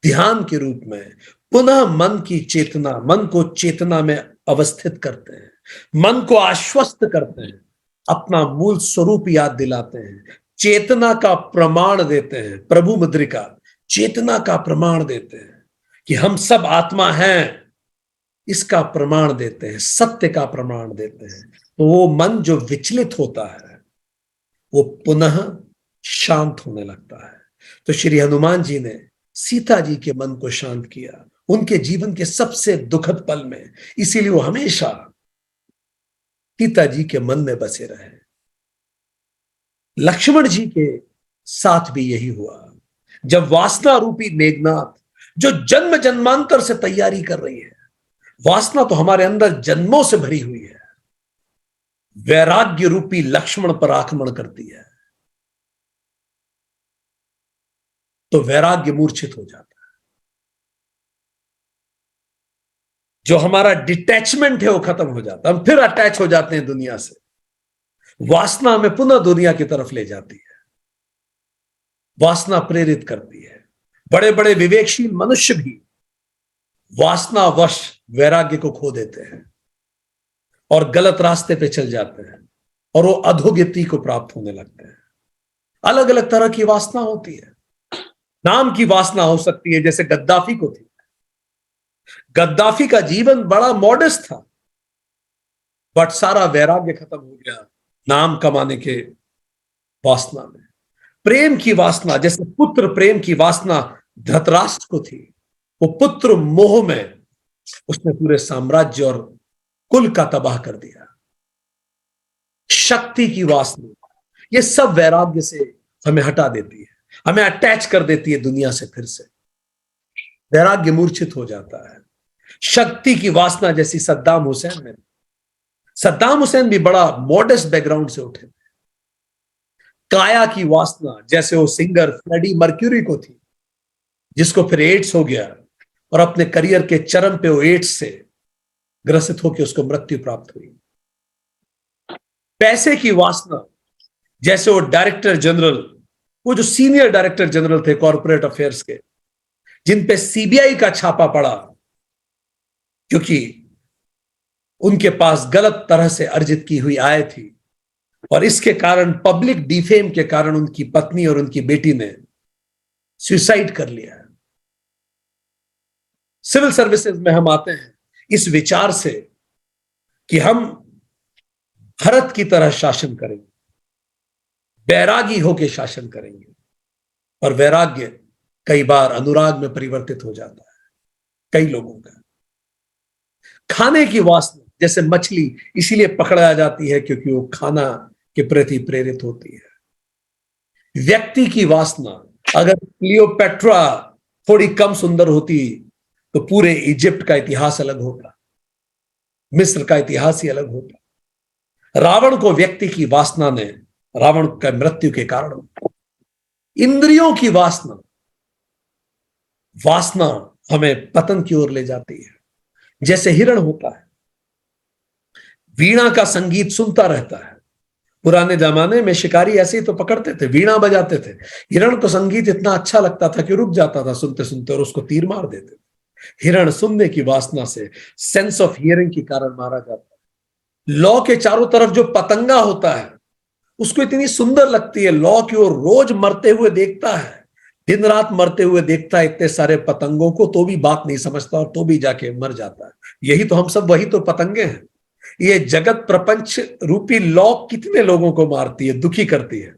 ध्यान के रूप में पुनः मन की चेतना, मन को चेतना में अवस्थित करते हैं, मन को आश्वस्त करते हैं, अपना मूल स्वरूप याद दिलाते हैं, चेतना का प्रमाण देते हैं। प्रभु मुद्रिका, चेतना का प्रमाण देते हैं कि हम सब आत्मा हैं, इसका प्रमाण देते हैं, सत्य का प्रमाण देते हैं। तो वो मन जो विचलित होता है, वो पुनः शांत होने लगता है। तो श्री हनुमान जी ने सीता जी के मन को शांत किया, उनके जीवन के सबसे दुखद पल में। इसीलिए वो हमेशा सीता जी के मन में बसे रहे। लक्ष्मण जी के साथ भी यही हुआ। जब वासना रूपी मेघनाथ, जो जन्म जन्मांतर से तैयारी कर रही है, वासना तो हमारे अंदर जन्मों से भरी हुई है, वैराग्य रूपी लक्ष्मण पर आक्रमण करती है तो वैराग्य मूर्छित हो जाता है। जो हमारा डिटैचमेंट है वो खत्म हो जाता है, हम फिर अटैच हो जाते हैं दुनिया से। वासना हमें पुनः दुनिया की तरफ ले जाती है, वासना प्रेरित करती है। बड़े बड़े विवेकशील मनुष्य भी वासनावश वैराग्य को खो देते हैं और गलत रास्ते पे चल जाते हैं और वो अधोगति को प्राप्त होने लगते हैं। अलग अलग तरह की वासना होती है। नाम की वासना हो सकती है, जैसे गद्दाफी को थी। गद्दाफी का जीवन बड़ा मॉडेस्ट था, बट सारा वैराग्य खत्म हो गया नाम कमाने के वासना में। प्रेम की वासना, जैसे पुत्र प्रेम की वासना धृतराष्ट्र को थी, वो पुत्र मोह में उसने पूरे साम्राज्य और कुल का तबाह कर दिया। शक्ति की वासना, ये सब वैराग्य से हमें हटा देती है, हमें अटैच कर देती है दुनिया से। फिर से वैराग्य मूर्छित हो जाता है। शक्ति की वासना, जैसी सद्दाम हुसैन में। सद्दाम हुसैन भी बड़ा मॉडेस्ट बैकग्राउंड से उठे। काया की वासना, जैसे वो सिंगर फ्रेडी मर्क्यूरी को थी, जिसको फिर एड्स हो गया और अपने करियर के चरम पे वो एड्स से ग्रसित होकर उसको मृत्यु प्राप्त हुई। पैसे की वासना, जैसे वो डायरेक्टर जनरल, वो जो सीनियर डायरेक्टर जनरल थे कॉर्पोरेट अफेयर्स के, जिन पे सीबीआई का छापा पड़ा क्योंकि उनके पास गलत तरह से अर्जित की हुई आय थी, और इसके कारण पब्लिक डिफेम के कारण उनकी पत्नी और उनकी बेटी ने सुसाइड कर लिया। सिविल सर्विसेज में हम आते हैं इस विचार से कि हम भारत की तरह शासन करेंगे, बैरागी होकर शासन करेंगे, और वैराग्य कई बार अनुराग में परिवर्तित हो जाता है कई लोगों का। खाने की वासना, जैसे मछली इसीलिए पकड़ा जाती है क्योंकि वो खाना के प्रति प्रेरित होती है। व्यक्ति की वासना, अगर क्लियोपेट्रा थोड़ी कम सुंदर होती तो पूरे इजिप्ट का इतिहास अलग होता, मिस्र का इतिहास ही अलग होता। रावण को व्यक्ति की वासना ने रावण का मृत्यु के कारण। इंद्रियों की वासना, वासना हमें पतन की ओर ले जाती है। जैसे हिरण होता है, वीणा का संगीत सुनता रहता है। पुराने जमाने में शिकारी ऐसे ही तो पकड़ते थे, वीणा बजाते थे। हिरण को संगीत इतना अच्छा लगता था कि रुक जाता था सुनते सुनते और उसको तीर मार देते थे। हिरण सुनने की वासना से, सेंस ऑफ हियरिंग के कारण मारा जाता है। लौ के चारों तरफ जो पतंगा होता है उसको इतनी सुंदर लगती है, लौ की ओर रोज मरते हुए देखता है, दिन रात मरते हुए देखता है इतने सारे पतंगों को, तो भी बात नहीं समझता और तो भी जाके मर जाता है। यही तो हम सब, वही तो पतंगे हैं। ये जगत प्रपंच रूपी लौ कितने लोगों को मारती है, दुखी करती है।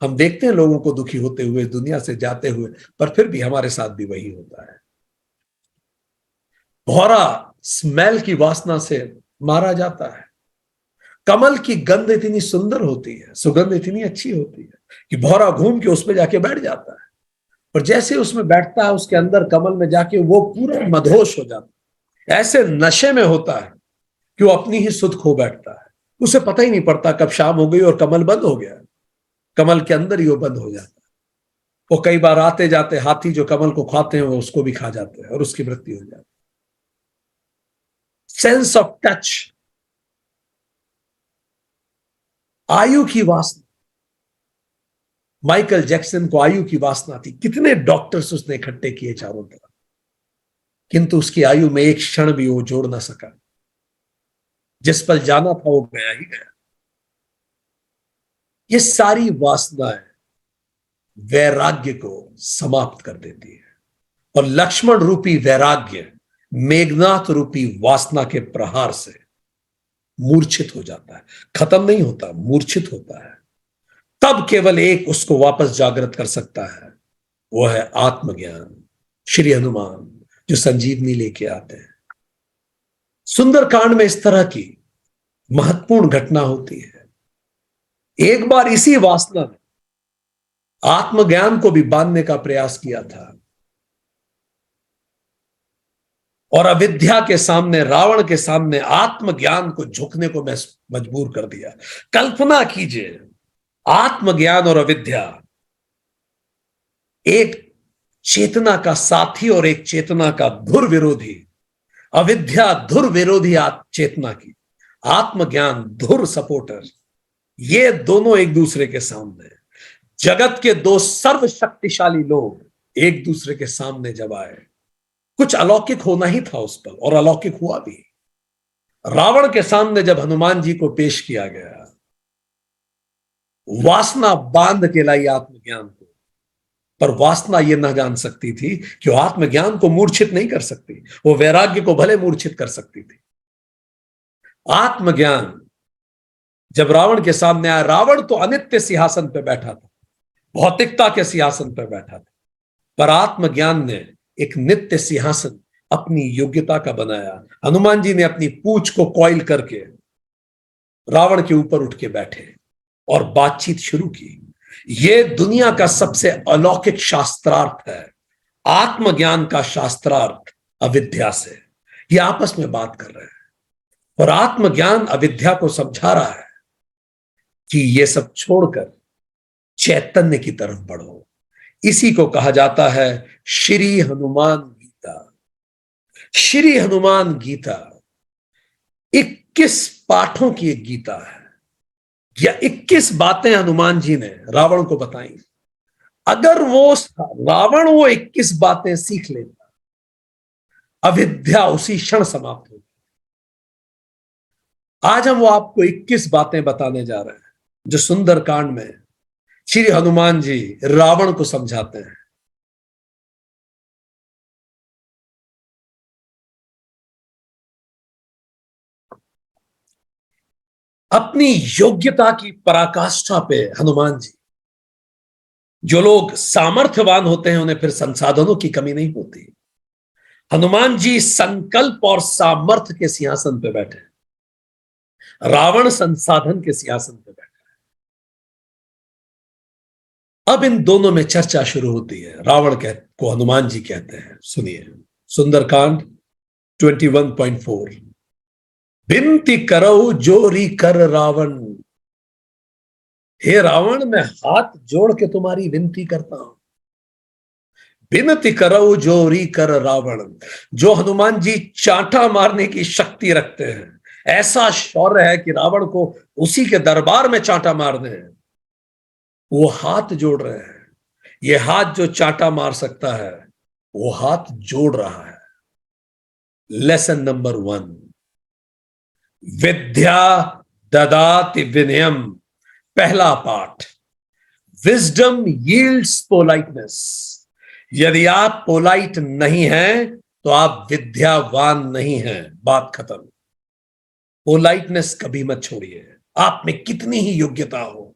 हम देखते हैं लोगों को दुखी होते हुए, दुनिया से जाते हुए, पर फिर भी हमारे साथ भी वही होता है। भौरा स्मेल की वासना से मारा जाता है। कमल की गंध इतनी सुंदर होती है, सुगंध इतनी अच्छी होती है कि भौरा घूम के उसमें जाके बैठ जाता है, और जैसे उसमें बैठता है उसके अंदर कमल में जाके वो पूरा मदहोश हो जाता है। ऐसे नशे में होता है कि वो अपनी ही सुध खो बैठता है। उसे पता ही नहीं पड़ता कब शाम हो गई और कमल बंद हो गया। कमल के अंदर ही वो बंद हो जाता है। वो कई बार आते जाते हाथी जो कमल को खाते हैं वो उसको भी खा जाते हैं और उसकी मृत्यु हो जाती है। सेंस ऑफ टच, आयु की वासना। माइकल जैक्सन को आयु की वासना थी, कितने डॉक्टर्स उसने इकट्ठे किए चारों तरफ, किंतु उसकी आयु में एक क्षण भी वो जोड़ ना सका। जिस पल जाना था वो गया ही गया। ये सारी वासनाएं वैराग्य को समाप्त कर देती है, और लक्ष्मण रूपी वैराग्य मेघनाथ रूपी वासना के प्रहार से मूर्छित हो जाता है। खत्म नहीं होता, मूर्छित होता है। तब केवल एक उसको वापस जागृत कर सकता है, वो है आत्मज्ञान, श्री हनुमान जो संजीवनी लेके आते हैं। सुंदरकांड में इस तरह की महत्वपूर्ण घटना होती है। एक बार इसी वासना ने आत्मज्ञान को भी बांधने का प्रयास किया था, और अविद्या के सामने, रावण के सामने आत्मज्ञान को झुकने को मैं मजबूर कर दिया। कल्पना कीजिए, आत्मज्ञान और अविद्या एक चेतना का साथी और एक चेतना का धुर विरोधी। अविद्या धुर विरोधी चेतना की, आत्मज्ञान धुर सपोर्टर। ये दोनों एक दूसरे के सामने, जगत के दो सर्वशक्तिशाली लोग एक दूसरे के सामने जब आए, कुछ अलौकिक होना ही था उस पर, और अलौकिक हुआ भी। रावण के सामने जब हनुमान जी को पेश किया गया, वासना बांध के लाई आत्मज्ञान को, पर वासना यह न जान सकती थी कि वो आत्मज्ञान को मूर्छित नहीं कर सकती, वो वैराग्य को भले मूर्छित कर सकती थी। आत्मज्ञान जब रावण के सामने आया, रावण तो अनित्य सिंहासन पर बैठा था, भौतिकता के सिंहासन पर बैठा था, पर आत्मज्ञान ने एक नित्य सिंहासन अपनी योग्यता का बनाया। हनुमान जी ने अपनी पूंछ को कॉइल करके रावण के ऊपर उठ के बैठे और बातचीत शुरू की। यह दुनिया का सबसे अलौकिक शास्त्रार्थ है, आत्मज्ञान का शास्त्रार्थ अविद्या से। ये आपस में बात कर रहे हैं और आत्मज्ञान अविद्या को समझा रहा है कि ये सब छोड़कर चैतन्य की तरफ बढ़ो। इसी को कहा जाता है श्री हनुमान गीता। श्री हनुमान गीता 21 पाठों की एक गीता है, या 21 बातें हनुमान जी ने रावण को बताई। अगर वो रावण वो 21 बातें सीख लेता, अविद्या उसी क्षण समाप्त होगी। आज हम वो आपको 21 बातें बताने जा रहे हैं जो सुंदरकांड में श्री हनुमान जी रावण को समझाते हैं। अपनी योग्यता की पराकाष्ठा पे हनुमान जी, जो लोग सामर्थ्यवान होते हैं उन्हें फिर संसाधनों की कमी नहीं होती। हनुमान जी संकल्प और सामर्थ्य के सिंहासन पे बैठे, रावण संसाधन के सिंहासन पे बैठा है। अब इन दोनों में चर्चा शुरू होती है। रावण को हनुमान जी कहते हैं, सुनिए सुंदरकांड 21.4। विनती करो जोरी कर रावण। हे रावण, मैं हाथ जोड़ के तुम्हारी विनती करता हूं। विनती करो जोरी कर रावण। जो हनुमान जी चांटा मारने की शक्ति रखते हैं, ऐसा शौर्य है कि रावण को उसी के दरबार में चांटा मार दें, वो हाथ जोड़ रहे हैं। ये हाथ जो चांटा मार सकता है, वो हाथ जोड़ रहा है। लेसन नंबर 1, विद्या ददाति विनयम। पहला पाठ, विजडम यील्ड्स पोलाइटनेस। यदि आप पोलाइट नहीं हैं तो आप विद्यावान नहीं हैं। बात खत्म। पोलाइटनेस कभी मत छोड़िए, आप में कितनी ही योग्यता हो।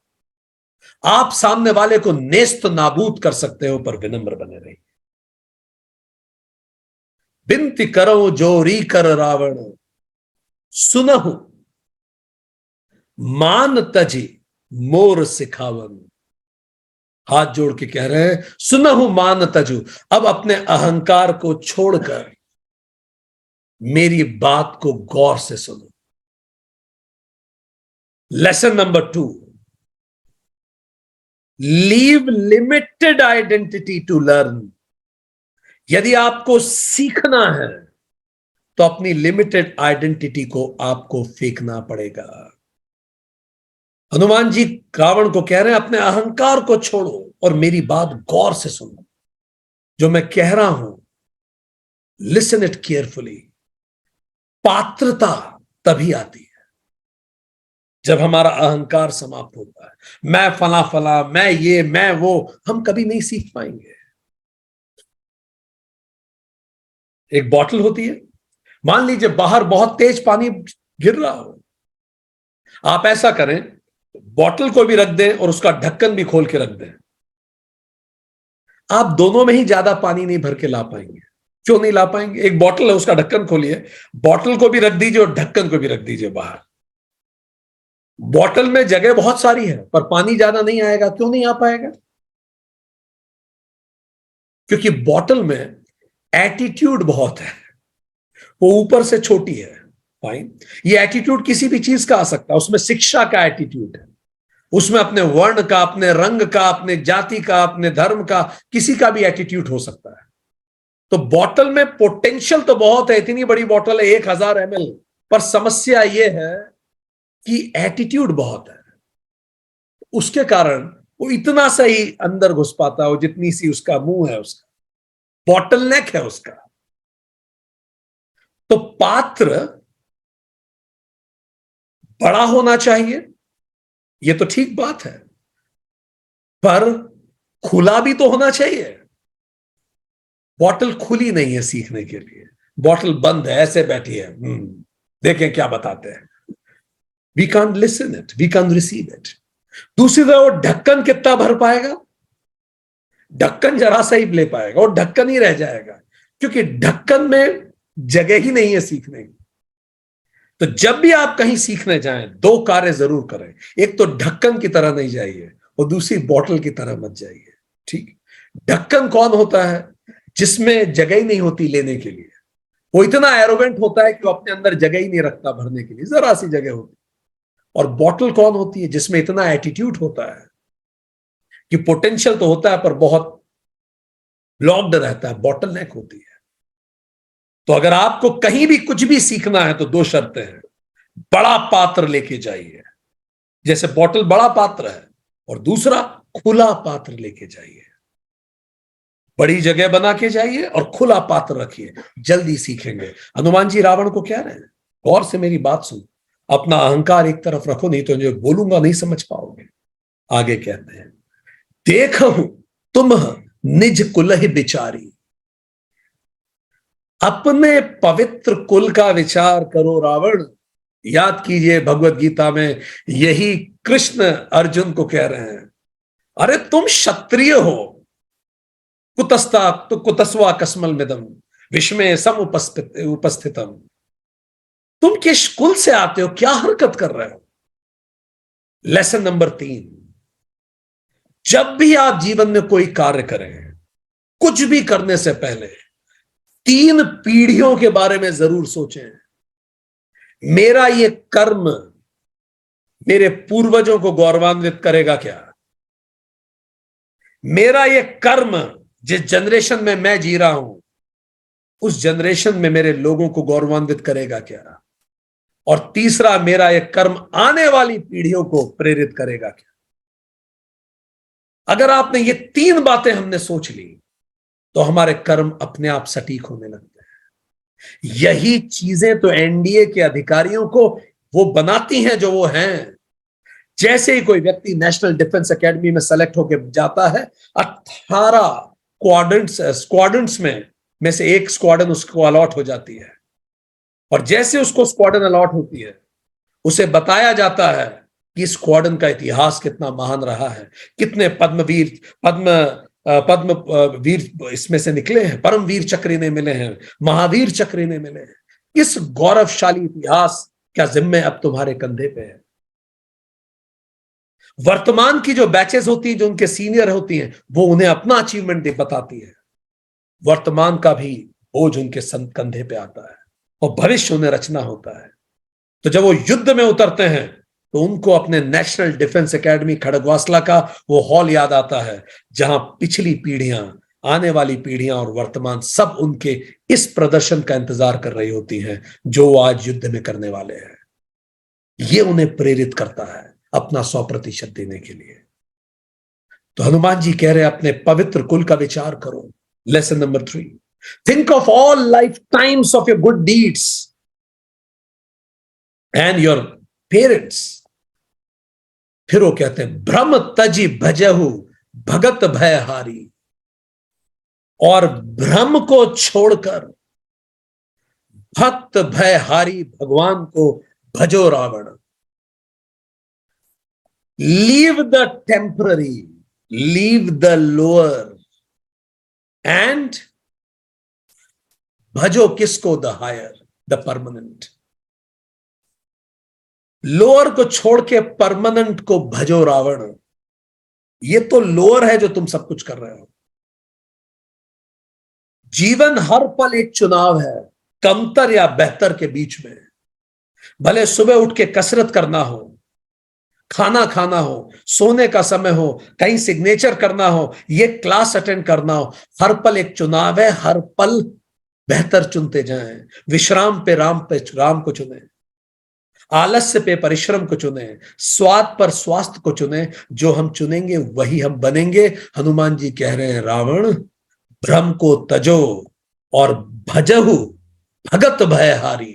आप सामने वाले को नेस्त नाबूद कर सकते हो, पर विनम्र बने रहिए। विनती करो जोरी कर रावण, सुनहु मान तजी मोर सिखावन। हाथ जोड़ के कह रहे हैं, सुनहु मान तजु। अब अपने अहंकार को छोड़कर मेरी बात को गौर से सुनो। Lesson number 2, leave limited identity to learn. यदि आपको सीखना है तो अपनी लिमिटेड आइडेंटिटी को आपको फेंकना पड़ेगा। हनुमान जी रावण को कह रहे हैं, अपने अहंकार को छोड़ो और मेरी बात गौर से सुनो। जो मैं कह रहा हूं, लिसन इट केयरफुली। पात्रता तभी आती है जब हमारा अहंकार समाप्त होता है। मैं फला फला, मैं ये, मैं वो, हम कभी नहीं सीख पाएंगे। एक बॉटल होती है, मान लीजिए बाहर बहुत तेज पानी गिर रहा हो, आप ऐसा करें, बॉटल को भी रख दें और उसका ढक्कन भी खोल के रख दें। आप दोनों में ही ज्यादा पानी नहीं भर के ला पाएंगे। क्यों नहीं ला पाएंगे? एक बॉटल है, उसका ढक्कन खोलिए, बॉटल को भी रख दीजिए और ढक्कन को भी रख दीजिए बाहर। बॉटल में जगह बहुत सारी है, पर पानी ज्यादा नहीं आएगा। क्यों नहीं आ पाएगा? क्योंकि बॉटल में एटीट्यूड बहुत है। वो ऊपर से छोटी है, फाइन। ये एटीट्यूड किसी भी चीज का आ सकता है, उसमें शिक्षा का एटीट्यूड है, उसमें अपने वर्ण का, अपने रंग का, अपने जाति का, अपने धर्म का, किसी का भी एटीट्यूड हो सकता है। तो बॉटल में पोटेंशियल तो बहुत है, इतनी बड़ी बॉटल है 1000 ml, पर समस्या यह है कि एटीट्यूड बहुत है। उसके कारण वो इतना सही अंदर घुस पाता है, जितनी सी उसका मुंह है, उसका बॉटल नेक है उसका। तो पात्र बड़ा होना चाहिए, ये तो ठीक बात है, पर खुला भी तो होना चाहिए। बॉटल खुली नहीं है सीखने के लिए, बॉटल बंद है, ऐसे बैठी है, देखें क्या बताते हैं। We can't listen it, we can't receive it. दूसरी तरफ वो ढक्कन कितना भर पाएगा? ढक्कन जरा सा ही ले पाएगा और ढक्कन ही रह जाएगा, क्योंकि ढक्कन में जगह ही नहीं है सीखने की। तो जब भी आप कहीं सीखने जाएं, दो कार्य जरूर करें। एक तो ढक्कन की तरह नहीं जाइए, और दूसरी बॉटल की तरह मत जाइए। ठीक, ढक्कन कौन होता है? जिसमें जगह ही नहीं होती लेने के लिए। वो इतना एरोगेंट होता है कि वो अपने अंदर जगह ही नहीं रखता भरने के लिए, जरा सी जगह होती। और बॉटल कौन होती है? जिसमें इतना एटीट्यूड होता है कि पोटेंशियल तो होता है पर बहुत ब्लॉक्ड रहता है, बॉटल नेक होती है। तो अगर आपको कहीं भी कुछ भी सीखना है तो दो शर्तें हैं। बड़ा पात्र लेके जाइए, जैसे बॉटल बड़ा पात्र है, और दूसरा खुला पात्र लेके जाइए। बड़ी जगह बना के जाइए और खुला पात्र रखिए, जल्दी सीखेंगे। हनुमान जी रावण को कह रहे हैं, गौर से मेरी बात सुन, अपना अहंकार एक तरफ रखो, नहीं तो जो बोलूंगा नहीं समझ पाओगे। आगे कहते हैं, देखो तुम निज कुलहि बिचारी, अपने पवित्र कुल का विचार करो रावण। याद कीजिए भगवत गीता में यही कृष्ण अर्जुन को कह रहे हैं, अरे तुम क्षत्रिय हो, कुतस्ता तो कुतस्वा कस्मल मिदम विश्व सम उपस्थितम। तुम किस कुल से आते हो, क्या हरकत कर रहे हो? लेसन नंबर 3, जब भी आप जीवन में कोई कार्य करें, कुछ भी करने से पहले 3 पीढ़ियों के बारे में जरूर सोचें। मेरा ये कर्म मेरे पूर्वजों को गौरवान्वित करेगा क्या? मेरा ये कर्म जिस जनरेशन में मैं जी रहा हूं, उस जनरेशन में मेरे लोगों को गौरवान्वित करेगा क्या? और तीसरा, मेरा यह कर्म आने वाली पीढ़ियों को प्रेरित करेगा क्या? अगर आपने ये 3 बातें हमने सोच ली, तो हमारे कर्म अपने आप सटीक होने लगते हैं। यही चीजें तो एनडीए के अधिकारियों को वो बनाती हैं जो वो हैं। जैसे ही कोई व्यक्ति नेशनल डिफेंस एकेडमी में सेलेक्ट होकर जाता है, 18 स्क्वाड्रंट्स में से एक स्क्वाड्रन उसको अलॉट हो जाती है। और जैसे उसको स्क्वाड्रन अलॉट होती है, उसे बताया जाता है कि स्क्वाड्रन का इतिहास कितना महान रहा है, कितने पद्म वीर इसमें से निकले हैं, परमवीर चक्र इन्हें मिले हैं, महावीर चक्र इन्हें मिले हैं। इस गौरवशाली इतिहास का जिम्मे अब तुम्हारे कंधे पे है। वर्तमान की जो बैचेस होती है, जो उनके सीनियर होती हैं, वो उन्हें अपना अचीवमेंट बताती है। वर्तमान का भी बोझ उनके कंधे पे आता है और भविष्य उन्हें रचना होता है। तो जब वो युद्ध में उतरते हैं, तो उनको अपने नेशनल डिफेंस एकेडमी खड़गवासला का वो हॉल याद आता है, जहां पिछली पीढ़ियां, आने वाली पीढ़ियां और वर्तमान सब उनके इस प्रदर्शन का इंतजार कर रही होती हैं, जो वो आज युद्ध में करने वाले हैं। ये उन्हें प्रेरित करता है अपना 100% देने के लिए। तो हनुमान जी कह रहे हैं, अपने पवित्र कुल का विचार करो। Lesson number 3, think of all life times of your good deeds and your parents. फिर वो कहते हैं, भ्रम तजी भजहु भगत भय हारी, और भ्रम को छोड़कर भक्त भय हारी भगवान को भजो Ravan. Leave the temporary, leave the lower, and भजो किसको? The higher, the permanent. Lower को छोड़ के परमानेंट को भजो रावण। ये तो लोअर है जो तुम सब कुछ कर रहे हो। जीवन हर पल एक चुनाव है। कमतर या बेहतर के बीच में। भले सुबह उठ के कसरत करना हो, खाना खाना हो, सोने का समय हो, कहीं सिग्नेचर करना हो, ये क्लास अटेंड करना हो, हर पल एक चुनाव है। हर पल बेहतर चुनते जाएं। विश्राम पे राम को चुने, आलस्य पे परिश्रम को चुने, स्वाद पर स्वास्थ्य को चुने। जो हम चुनेंगे वही हम बनेंगे। हनुमान जी कह रहे हैं, रावण भ्रम को तजो और भजहु भगत भयहारी।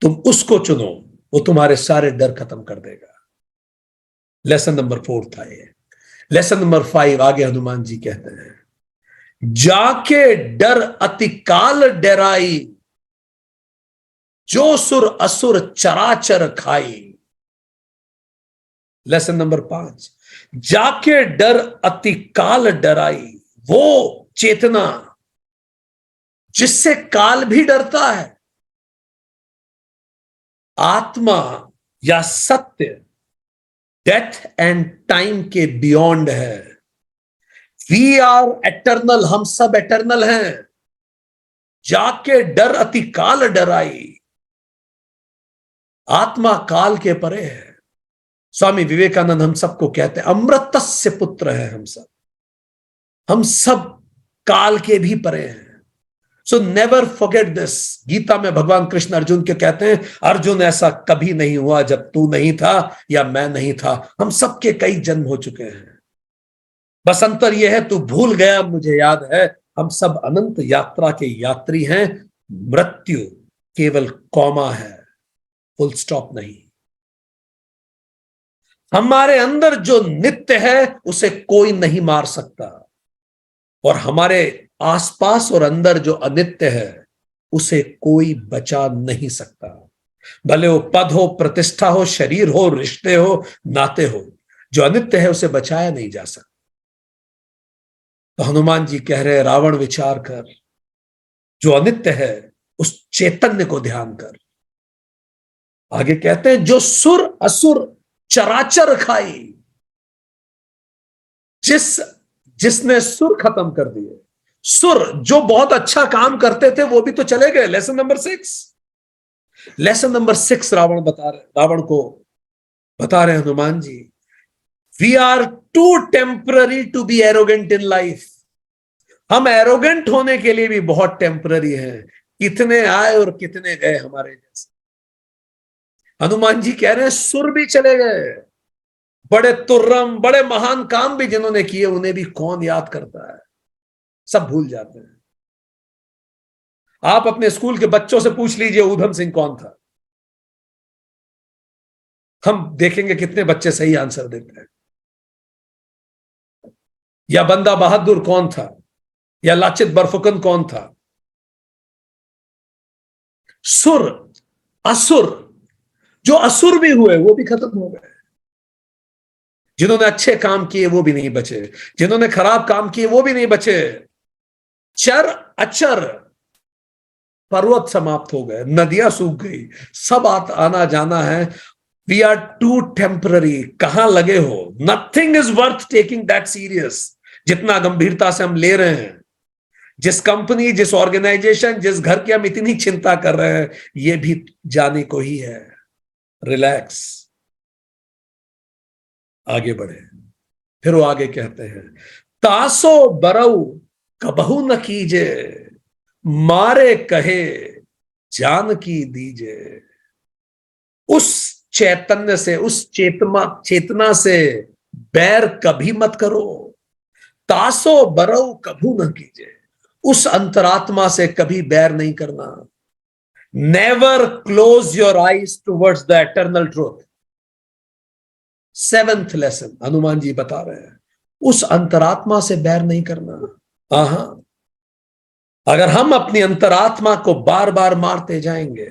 तुम उसको चुनो, वो तुम्हारे सारे डर खत्म कर देगा। लेसन नंबर 4 था ये। लेसन नंबर 5 आगे हनुमान जी कहते हैं, जाके डर अति काल डराई, जो सुर असुर चराचर खाई। लेसन नंबर 5, जाके डर अति काल डराई, वो चेतना जिससे काल भी डरता है। आत्मा या सत्य डेथ एंड टाइम के बियॉन्ड है। वी आर एटर्नल, हम सब एटर्नल हैं। जाके डर अति काल डराई, आत्मा काल के परे है। स्वामी विवेकानंद हम सबको कहते हैं, अमृतस्य पुत्र है हम सब काल के भी परे हैं। So never forget this. Gita में भगवान कृष्ण अर्जुन के कहते हैं, अर्जुन ऐसा कभी नहीं हुआ जब तू नहीं था या मैं नहीं था। हम सबके कई जन्म हो चुके हैं, बस अंतर यह है तू भूल गया, मुझे याद है। हम सब अनंत यात्रा के यात्री हैं। मृत्यु केवल कॉमा है, फुल स्टॉप नहीं। हमारे अंदर जो नित्य है उसे कोई नहीं मार सकता, और हमारे आसपास और अंदर जो अनित्य है उसे कोई बचा नहीं सकता। भले वो पद हो, प्रतिष्ठा हो, शरीर हो, रिश्ते हो, नाते हो, जो अनित्य है उसे बचाया नहीं जा सकता। तो हनुमान जी कह रहे हैं, रावण विचार कर, जो अनित्य है उस चैतन्य को ध्यान कर। आगे कहते हैं, जो सुर असुर चराचर खाई, जिसने सुर खत्म कर दिए। सुर जो बहुत अच्छा काम करते थे वो भी तो चले गए। Lesson number 6, lesson number 6 Ravan को बता रहे Hanuman ji, we are too temporary to be arrogant in life. हम एरोगेंट होने के लिए भी बहुत टेम्पररी हैं। कितने आए और कितने गए हमारे जैसे। हनुमान जी कह रहे हैं, सुर भी चले गए। बड़े तुर्रम, बड़े महान काम भी जिन्होंने किए उन्हें भी कौन याद करता है, सब भूल जाते हैं। आप अपने स्कूल के बच्चों से पूछ लीजिए ऊधम सिंह कौन था, हम देखेंगे कितने बच्चे सही आंसर देते हैं। या बंदा बहादुर कौन था, या लाचित बरफुकन कौन था। सुर असुर, जो असुर भी हुए वो भी खत्म हो गए। जिन्होंने अच्छे काम किए वो भी नहीं बचे, जिन्होंने खराब काम किए वो भी नहीं बचे। चर अचर, पर्वत समाप्त हो गए, नदियां सूख गई, सब आना जाना है। We are too temporary. कहां लगे हो, nothing is worth taking that serious. जितना गंभीरता से हम ले रहे हैं, जिस कंपनी, जिस ऑर्गेनाइजेशन, जिस घर की हम इतनी चिंता कर रहे हैं, ये भी जाने को ही है। रिलैक्स, आगे बढ़े। फिर वो आगे कहते हैं, तासो बरऊ कबहू न कीजे, मारे कहे जान की दीजे। उस चैतन्य से, उस चेतना से बैर कभी मत करो। तासो बरऊ कभू न कीजे, उस अंतरात्मा से कभी बैर नहीं करना। Never close your eyes towards the eternal truth. 7th lesson Hanuman ji बता रहे हैं, उस अंतरात्मा से बैर नहीं करना। अगर हम अपनी अंतरात्मा को बार बार मारते जाएंगे,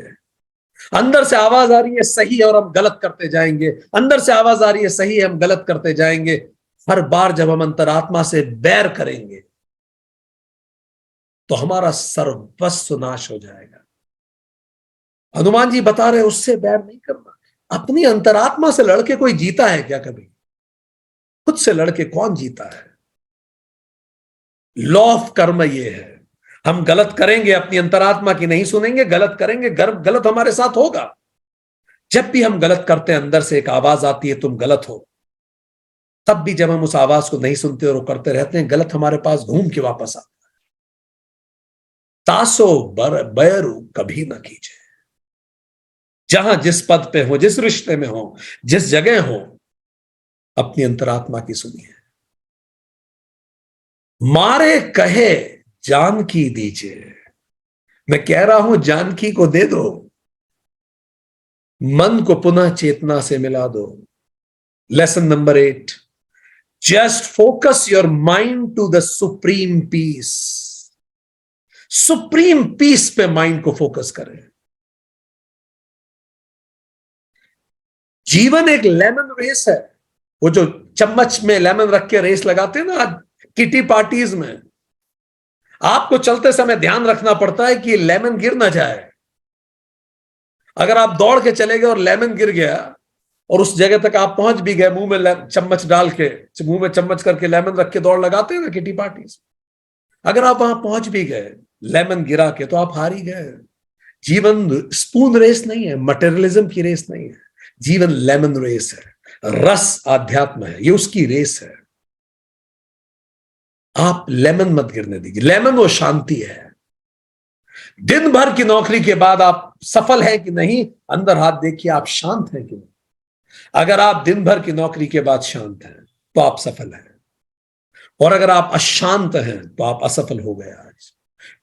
अंदर से आवाज आ रही है सही है और हम गलत करते जाएंगे, अंदर से आवाज आ रही है सही है, हम गलत करते जाएंगे। हर बार जब हम अंतरात्मा से बैर करेंगे तो हमारा सर्वस्व नाश हो जाएगा। हनुमान जी बता रहे उससे बैर नहीं करना। अपनी अंतरात्मा से लड़के कोई जीता है क्या कभी? खुद से लड़के कौन जीता है? लॉ ऑफ कर्म ये है, हम गलत करेंगे, अपनी अंतरात्मा की नहीं सुनेंगे, गलत करेंगे, गलत हमारे साथ होगा। जब भी हम गलत करते हैं, अंदर से एक आवाज आती है, तुम गलत हो। तब भी जब हम उस आवाज को नहीं सुनते और वो करते रहते हैं, गलत हमारे पास घूम के वापस आता है। तासो बैरू कभी ना कीजिए। जहां जिस पद पे हो, जिस रिश्ते में हो, जिस जगह हो, अपनी अंतरात्मा की सुनिए। मारे कहे जानकी दीजिए। मैं कह रहा हूं, जानकी को दे दो। मन को पुनः चेतना से मिला दो। Lesson number 8, just focus your mind to the supreme peace. Supreme peace पे माइंड को फोकस करें। जीवन एक लेमन रेस है। वो जो चम्मच में लेमन रख के रेस लगाते हैं ना किटी पार्टीज में, आपको चलते समय ध्यान रखना पड़ता है कि लेमन गिर ना जाए। अगर आप दौड़ के चले गए और लेमन गिर गया और उस जगह तक आप पहुंच भी गए, मुंह में चम्मच डाल के, मुंह में चम्मच करके लेमन रख के दौड़ लगाते हैं ना किटी पार्टीज, अगर आप वहां पहुंच भी गए लेमन गिरा के, तो आप हार ही गए। जीवन स्पून रेस नहीं है, मटेरियलिज्म की रेस नहीं है। जीवन लेमन रेस है, रस आध्यात्म है, ये उसकी रेस है। आप लेमन मत गिरने दीजिए। लेमन वो शांति है। दिन भर की नौकरी के बाद आप सफल हैं कि नहीं, अंदर हाथ देखिए, आप शांत हैं कि नहीं। अगर आप दिन भर की नौकरी के बाद शांत हैं तो आप सफल हैं, और अगर आप अशांत हैं तो आप असफल हो गए। आज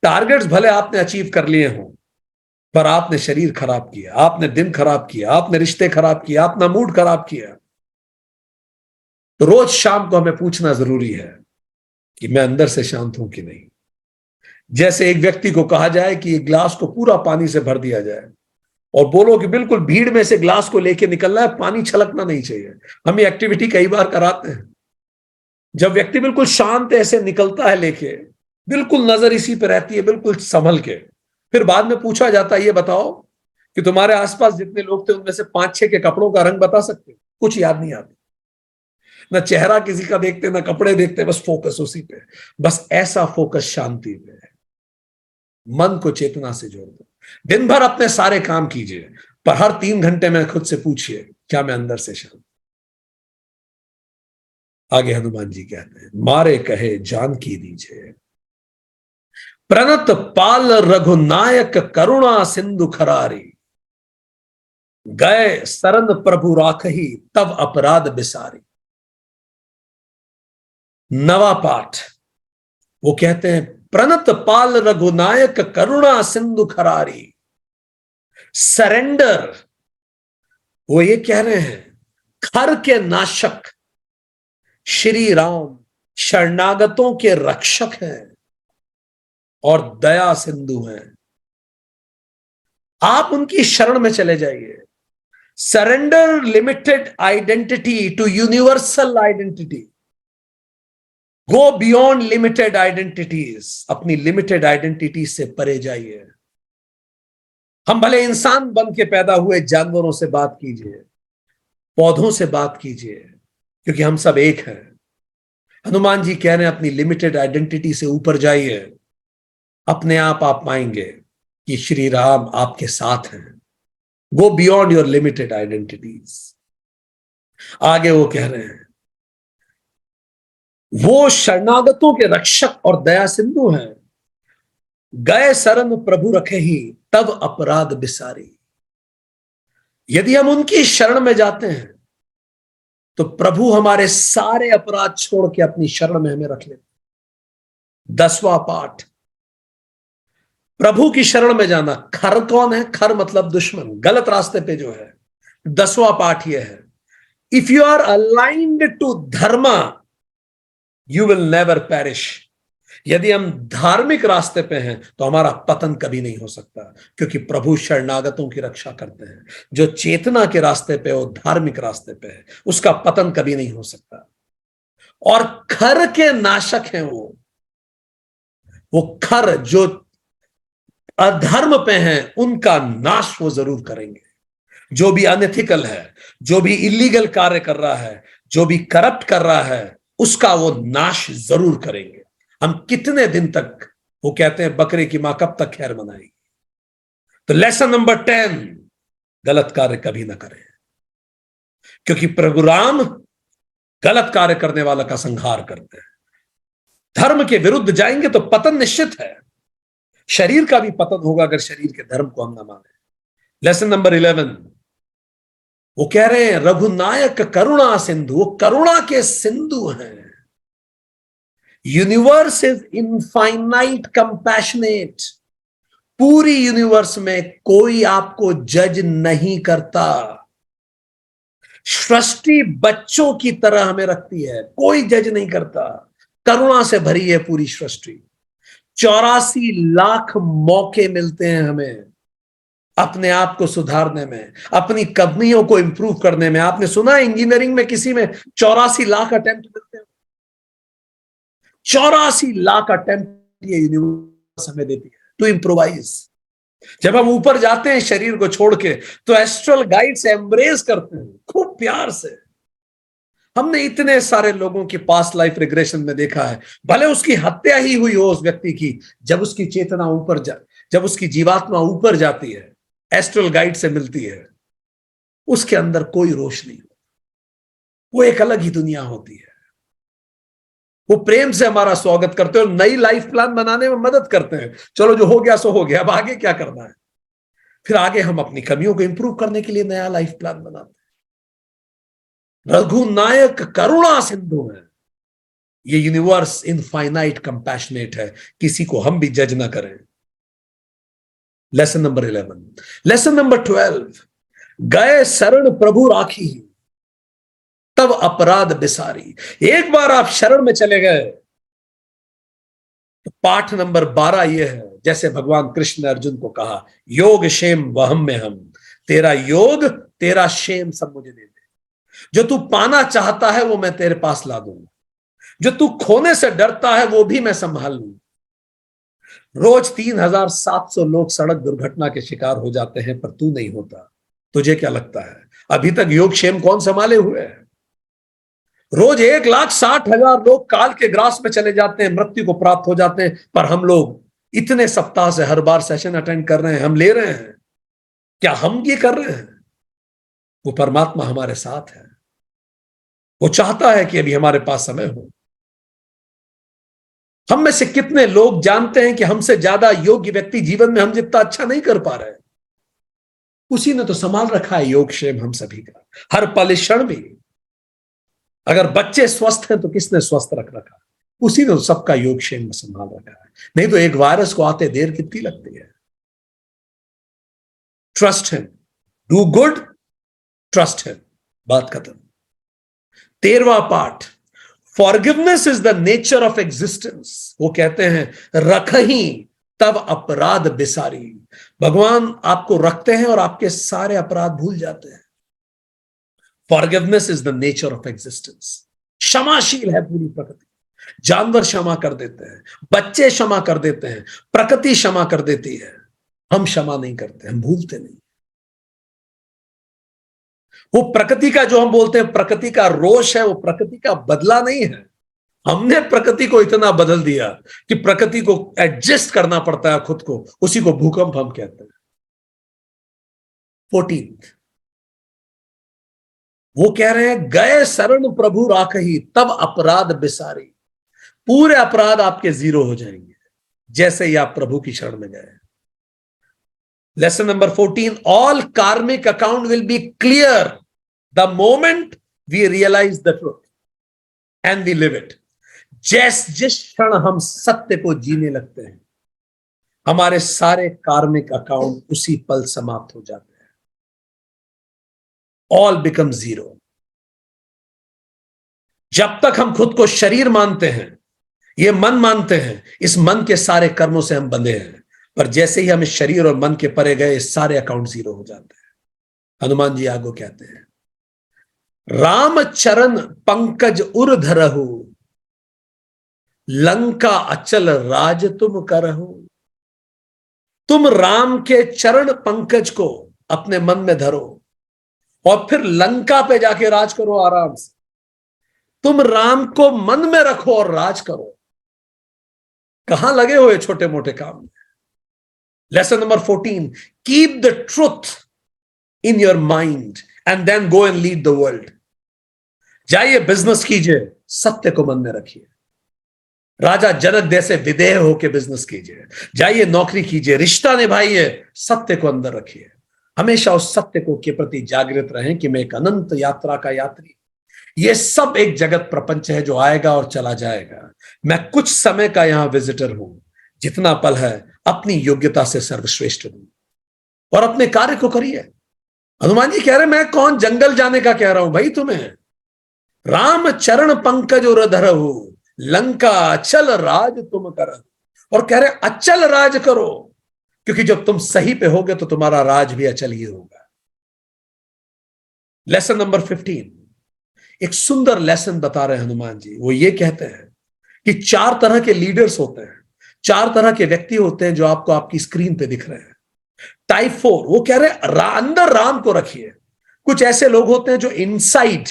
टारगेट्स भले आपने अचीव कर लिए हों, पर आपने शरीर खराब किया, आपने दिन खराब किया, आपने रिश्ते खराब किया, अपना मूड खराब किया। तो रोज शाम को हमें पूछना जरूरी है कि मैं अंदर से शांत हूं कि नहीं। जैसे एक व्यक्ति को कहा जाए कि एक ग्लास को पूरा पानी से भर दिया जाए और बोलो कि बिल्कुल भीड़ में से ग्लास को लेके निकलना है, पानी छलकना नहीं चाहिए। हम ये एक्टिविटी कई बार कराते हैं। जब व्यक्ति बिल्कुल शांत ऐसे निकलता है लेके, बिल्कुल नजर इसी पे रहती है, बिल्कुल संभल के, फिर बाद में पूछा जाता है, ये बताओ कि तुम्हारे आसपास जितने लोग थे उनमें से 5-6 के कपड़ों का रंग बता सकते हो? कुछ याद नहीं आता, ना चेहरा किसी का देखते, ना कपड़े देखते, बस फोकस उसी पे। बस ऐसा फोकस शांति पे है। मन को चेतना से जोड़ दो। दिन भर अपने सारे काम कीजिए, पर हर 3 घंटे में खुद से पूछिए, क्या मैं अंदर से शांत? आगे हनुमान जी कहते हैं, मारे कहे जानकी दीजिए, प्रणत पाल रघुनायक करुणा सिंधु खरारी, गए शरण प्रभु राखही तब अपराध बिसारी। नवा पाठ, वो कहते हैं, प्रणत पाल रघुनायक करुणा सिंधु खरारी। सरेंडर, वो ये कह रहे हैं, खर के नाशक श्री राम शरणागतों के रक्षक हैं और दया सिंधु हैं। आप उनकी शरण में चले जाइए। Surrender limited identity to universal identity. Go beyond limited identities. अपनी लिमिटेड आइडेंटिटी से परे जाइए। हम भले इंसान बन के पैदा हुए, जानवरों से बात कीजिए, पौधों से बात कीजिए, क्योंकि हम सब एक हैं। हनुमान जी कह रहे हैं, अपनी लिमिटेड आइडेंटिटी से ऊपर जाइए। अपने आप पाएंगे कि श्री राम आपके साथ हैं। Go beyond your limited identities. आगे वो कह रहे हैं, वो शरणागतों के रक्षक और दया सिंधु हैं, गए शरण प्रभु रखे ही तब अपराध बिसारी। यदि हम उनकी शरण में जाते हैं तो प्रभु हमारे सारे अपराध छोड़ के अपनी शरण में हमें रख लेते। 10वां पाठ, प्रभु की शरण में जाना। खर कौन है? खर मतलब दुश्मन, गलत रास्ते पे जो है। 10वां पाठ यह है, if you are aligned to dharma you will never perish. यदि हम धार्मिक रास्ते पे हैं तो हमारा पतन कभी नहीं हो सकता, क्योंकि प्रभु शरणागतों की रक्षा करते हैं। जो चेतना के रास्ते पे, वो धार्मिक रास्ते पे है, उसका पतन कभी नहीं हो सकता। और खर के नाशक हैं वो खर जो अधर्म पे हैं, उनका नाश वो जरूर करेंगे। जो भी अनएथिकल है, जो भी इलीगल कार्य कर रहा है, जो भी करप्ट कर रहा है, उसका वो नाश जरूर करेंगे। हम कितने दिन तक वो कहते हैं बकरे की मां कब तक खैर मनाएगी। तो लेसन नंबर 10, गलत कार्य कभी ना करें, क्योंकि प्रभु राम गलत कार्य करने वाला का संहार करते हैं। धर्म के विरुद्ध जाएंगे तो पतन निश्चित है, शरीर का भी पतन होगा अगर शरीर के धर्म को हम ना माने। लेसन नंबर 11, वो कह रहे हैं रघुनायक करुणा सिंधु, वो करुणा के सिंधु हैं। Universe is infinite compassionate. पूरी यूनिवर्स में कोई आपको जज नहीं करता। सृष्टि बच्चों की तरह हमें रखती है, कोई जज नहीं करता। करुणा से भरी है पूरी सृष्टि। 84 लाख मौके मिलते हैं हमें अपने आप को सुधारने में, अपनी कमियों को इंप्रूव करने में। आपने सुना इंजीनियरिंग में किसी में 84 लाख अटेम्प्ट मिलते हैं? 84 लाख अटेम्प्ट ये यूनिवर्स हमें देती है टू इम्प्रोवाइज। जब हम ऊपर जाते हैं शरीर को छोड़ के, तो एस्ट्रल गाइड से एम्ब्रेस करते हैं खूब प्यार से। हमने इतने सारे लोगों की पास्ट लाइफ रिग्रेशन में देखा है, भले उसकी हत्या ही हुई हो उस व्यक्ति की, जब उसकी चेतना ऊपर जब उसकी जीवात्मा ऊपर जाती है, एस्ट्रल गाइड से मिलती है, उसके अंदर कोई रोश नहीं होता। वो एक अलग ही दुनिया होती है। वो प्रेम से हमारा स्वागत करते हैं और नई लाइफ प्लान बनाने में मदद करते हैं। चलो जो हो गया सो हो गया, अब आगे क्या करना है। फिर आगे हम अपनी कमियों को इंप्रूव करने के लिए नया लाइफ प्लान बनाते हैं। रघुनायक करुणा सिंधु है। ये यूनिवर्स इनफाइनाइट कंपैशनेट है, किसी को हम भी जज ना करें। Lesson number 11। लेसन नंबर 12, गए शरण प्रभु राखी तब अपराध बिसारी। एक बार आप शरण में चले गए तो पाठ नंबर 12 यह है, जैसे भगवान कृष्ण ने अर्जुन को कहा, योग क्षेम वहम में हम, तेरा योग तेरा क्षेम सब मुझे दे दे। जो तू पाना चाहता है वो मैं तेरे पास ला दूंगा, जो तू खोने से डरता है वो भी मैं संभाल लूंगा। रोज 3700 लोग सड़क दुर्घटना के शिकार हो जाते हैं, पर तू नहीं होता। तुझे क्या लगता है अभी तक योग क्षेम कौन संभाले हुए है? रोज 1,60,000 लोग काल के ग्रास में चले जाते हैं, मृत्यु को प्राप्त हो जाते हैं, पर हम लोग इतने सप्ताह से हर बार सेशन अटेंड कर रहे हैं, हम ले रहे हैं। क्या हम ये कर रहे हैं? वो परमात्मा हमारे साथ है। वो चाहता है कि अभी हमारे पास समय हो। हम में से कितने लोग जानते हैं कि हमसे ज्यादा योग्य व्यक्ति जीवन में हम जितना अच्छा नहीं कर पा रहे हैं, उसी ने तो संभाल रखा है योग क्षेम हम सभी का, हर पल क्षण भी। अगर बच्चे स्वस्थ हैं तो किसने स्वस्थ रख रखा? उसी ने सबका योग क्षेम में संभाल रखा है। नहीं तो एक वायरस को आते देर कितनी लगती है। Trust him, do good, trust him, बात खत्म। 13वां पाठ, forgiveness is the nature of existence. वो कहते हैं रखही तब अपराध बिसारी। भगवान आपको रखते हैं और आपके सारे अपराध भूल जाते हैं। Forgiveness is the nature of existence. क्षमाशील है पूरी प्रकृति। जानवर क्षमा कर देते हैं, बच्चे क्षमा कर देते हैं, प्रकृति क्षमा कर देती है। हम क्षमा नहीं करते, हम भूलते नहीं। वो प्रकृति का जो हम बोलते हैं प्रकृति का रोष है, वो प्रकृति का बदला नहीं है। हमने प्रकृति को इतना बदल दिया कि प्रकृति को एडजस्ट करना पड़ता है खुद को, उसी को भूकंप हम कहते हैं। 14, वो कह रहे हैं गए शरण प्रभु राखही तब अपराध बिसारी। पूरे अपराध आपके जीरो हो जाएंगे जैसे ही आप प्रभु की शरण में गए। Lesson number 14, all karmic account will be clear the moment we realise the truth and we live it. जिस क्षण हम सत्य को जीने लगते हैं, हमारे सारे कार्मिक अकाउंट उसी पल समाप्त हो जाते हैं। All become zero. जब तक हम खुद को शरीर मानते हैं, ये मन मानते हैं, इस मन के सारे कर्मों से हम बंधे हैं। पर जैसे ही हम इस शरीर और मन के परे गए, सारे अकाउंट जीरो हो जाते हैं। हनुमान जी आगो कहते हैं, राम चरण पंकज उर धरहु, लंका अचल राज तुम करहु। तुम राम के चरण पंकज को अपने मन में धरो और फिर लंका पे जाके राज करो आराम से। तुम राम को मन में रखो और राज करो। कहां लगे हुए छोटे मोटे काम में। Lesson number 14, keep the truth in your mind and then go and lead the world. जाइए बिजनेस कीजिए, सत्य को मन में रखिए। राजा जनक जैसे विदेह होकर बिजनेस कीजिए। जाइए नौकरी कीजिए, रिश्ता निभाइए, सत्य को अंदर रखिए। हमेशा उस सत्य को के प्रति जागृत रहें कि मैं एक अनंत यात्रा का यात्री। ये सब एक जगत प्रपंच है जो आएगा और चला जाएगा। मैं कुछ समय का यहां विजिटर हूं। जितना पल है अपनी योग्यता से सर्वश्रेष्ठ दूं और अपने कार्य को करिए। हनुमान जी कह रहे मैं कौन जंगल जाने का कह रहा हूं भाई तुम्हें। राम चरण पंकज और धरहु, लंका अचल राज तुम कर। और कह रहे अचल राज करो, क्योंकि जब तुम सही पे होगे तो तुम्हारा राज भी अचल ही होगा। लेसन नंबर 15, एक सुंदर लेसन बता रहे हैं हनुमान जी। वो ये कहते हैं कि 4 तरह के लीडर्स होते हैं, 4 तरह के व्यक्ति होते हैं जो आपको आपकी स्क्रीन पे दिख रहे हैं। टाइप 4, वो कह रहे हैं अंदर राम को रखिए। कुछ ऐसे लोग होते हैं जो इनसाइड,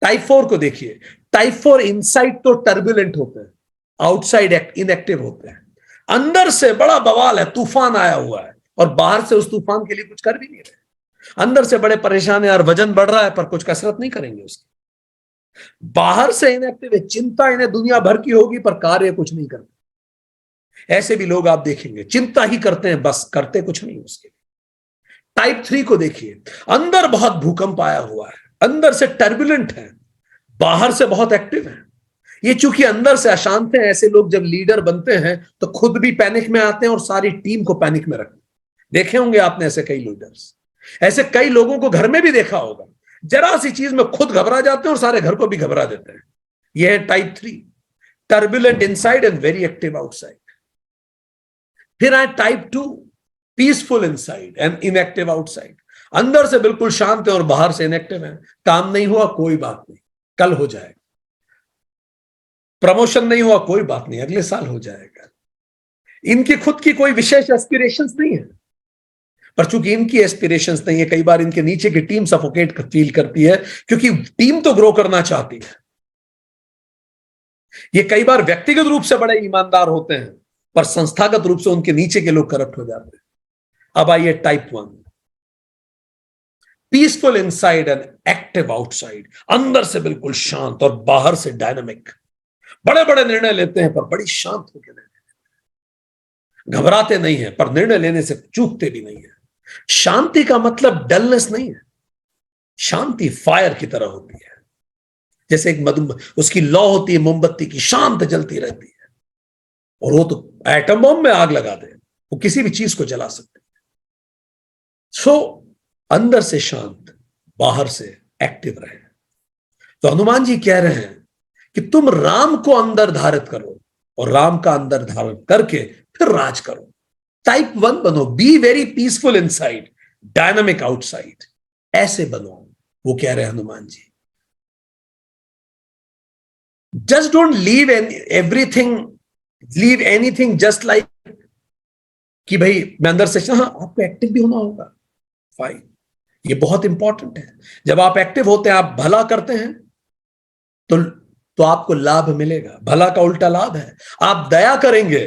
टाइप 4 को देखिए। टाइप 4 इनसाइड तो टर्बुलेंट होते हैं, आउटसाइड इनएक्टिव होते हैं। अंदर से बड़ा बवाल है, तूफान आया हुआ है, और बाहर से उस तूफान के लिए कुछ कर भी नहीं रहे। अंदर से बड़े परेशान है यार, वजन बढ़ रहा है, पर कुछ कसरत नहीं करेंगे उसकी। बाहर से इनएक्टिव है, चिंता इन्हें दुनिया भर की होगी पर कार्य कुछ नहीं करते। ऐसे भी लोग आप देखेंगे, चिंता ही करते हैं बस, करते कुछ नहीं उसके। टाइप 3 को देखिए, अंदर बहुत भूकंप आया हुआ है, अंदर से टर्बुलेंट है, बाहर से बहुत एक्टिव है। ये चूंकि अंदर से अशांत है, ऐसे लोग जब लीडर बनते हैं तो खुद भी पैनिक में आते हैं और सारी टीम को पैनिक में रखते हैं। देखे होंगे आपने ऐसे कई लीडर्स, ऐसे कई लोगों को घर में भी देखा होगा, जरा सी चीज में खुद घबरा जाते हैं और सारे घर को भी घबरा देते हैं। यह है type 3, turbulent inside and very active outside. फिर आए type 2, peaceful inside and inactive outside. अंदर से बिल्कुल शांत है और बाहर से इनएक्टिव है। काम नहीं हुआ कोई बात नहीं, कल हो जाएगा। प्रमोशन नहीं हुआ कोई बात नहीं, अगले साल हो जाएगा। इनकी खुद की कोई विशेष एस्पिरेशंस नहीं है, पर चूंकि इनकी एस्पिरेशंस नहीं है, कई बार इनके नीचे की टीम सफोकेट फील करती है, क्योंकि टीम तो ग्रो करना चाहती है। ये कई बार व्यक्तिगत रूप से बड़े ईमानदार होते हैं, पर संस्थागत रूप से उनके नीचे के लोग करप्ट हो जाते हैं। अब आइए type 1, peaceful inside and active outside. अंदर से बिल्कुल शांत और बाहर से डायनामिक। बड़े बड़े निर्णय लेते हैं पर बड़ी शांत होकर निर्णय लेते हैं। घबराते नहीं है पर निर्णय लेने से चूकते भी नहीं है। शांति का मतलब डलनेस नहीं है। शांति फायर की तरह होती है, जैसे एक उसकी लौ होती है मोमबत्ती की, शांत जलती रहती है। और वो तो एटम बम में आग लगा दे, वो किसी भी चीज को जला सकते हैं। सो अंदर से शांत, बाहर से एक्टिव रहे। तो हनुमान जी कह रहे हैं कि तुम राम को अंदर धारित करो और राम का अंदर धारण करके फिर राज करो। टाइप 1 बनो, be very peaceful inside, dynamic outside. ऐसे बनो, वो कह रहे हैं Hanuman ji. Just don't leave anything just like कि भाई मैं अंदर से, हाँ आपको एक्टिव भी होना होगा, फाइन, ये बहुत इंपॉर्टेंट है। जब आप एक्टिव होते हैं, आप भला करते हैं तो आपको लाभ मिलेगा। भला का उल्टा लाभ है। आप दया करेंगे,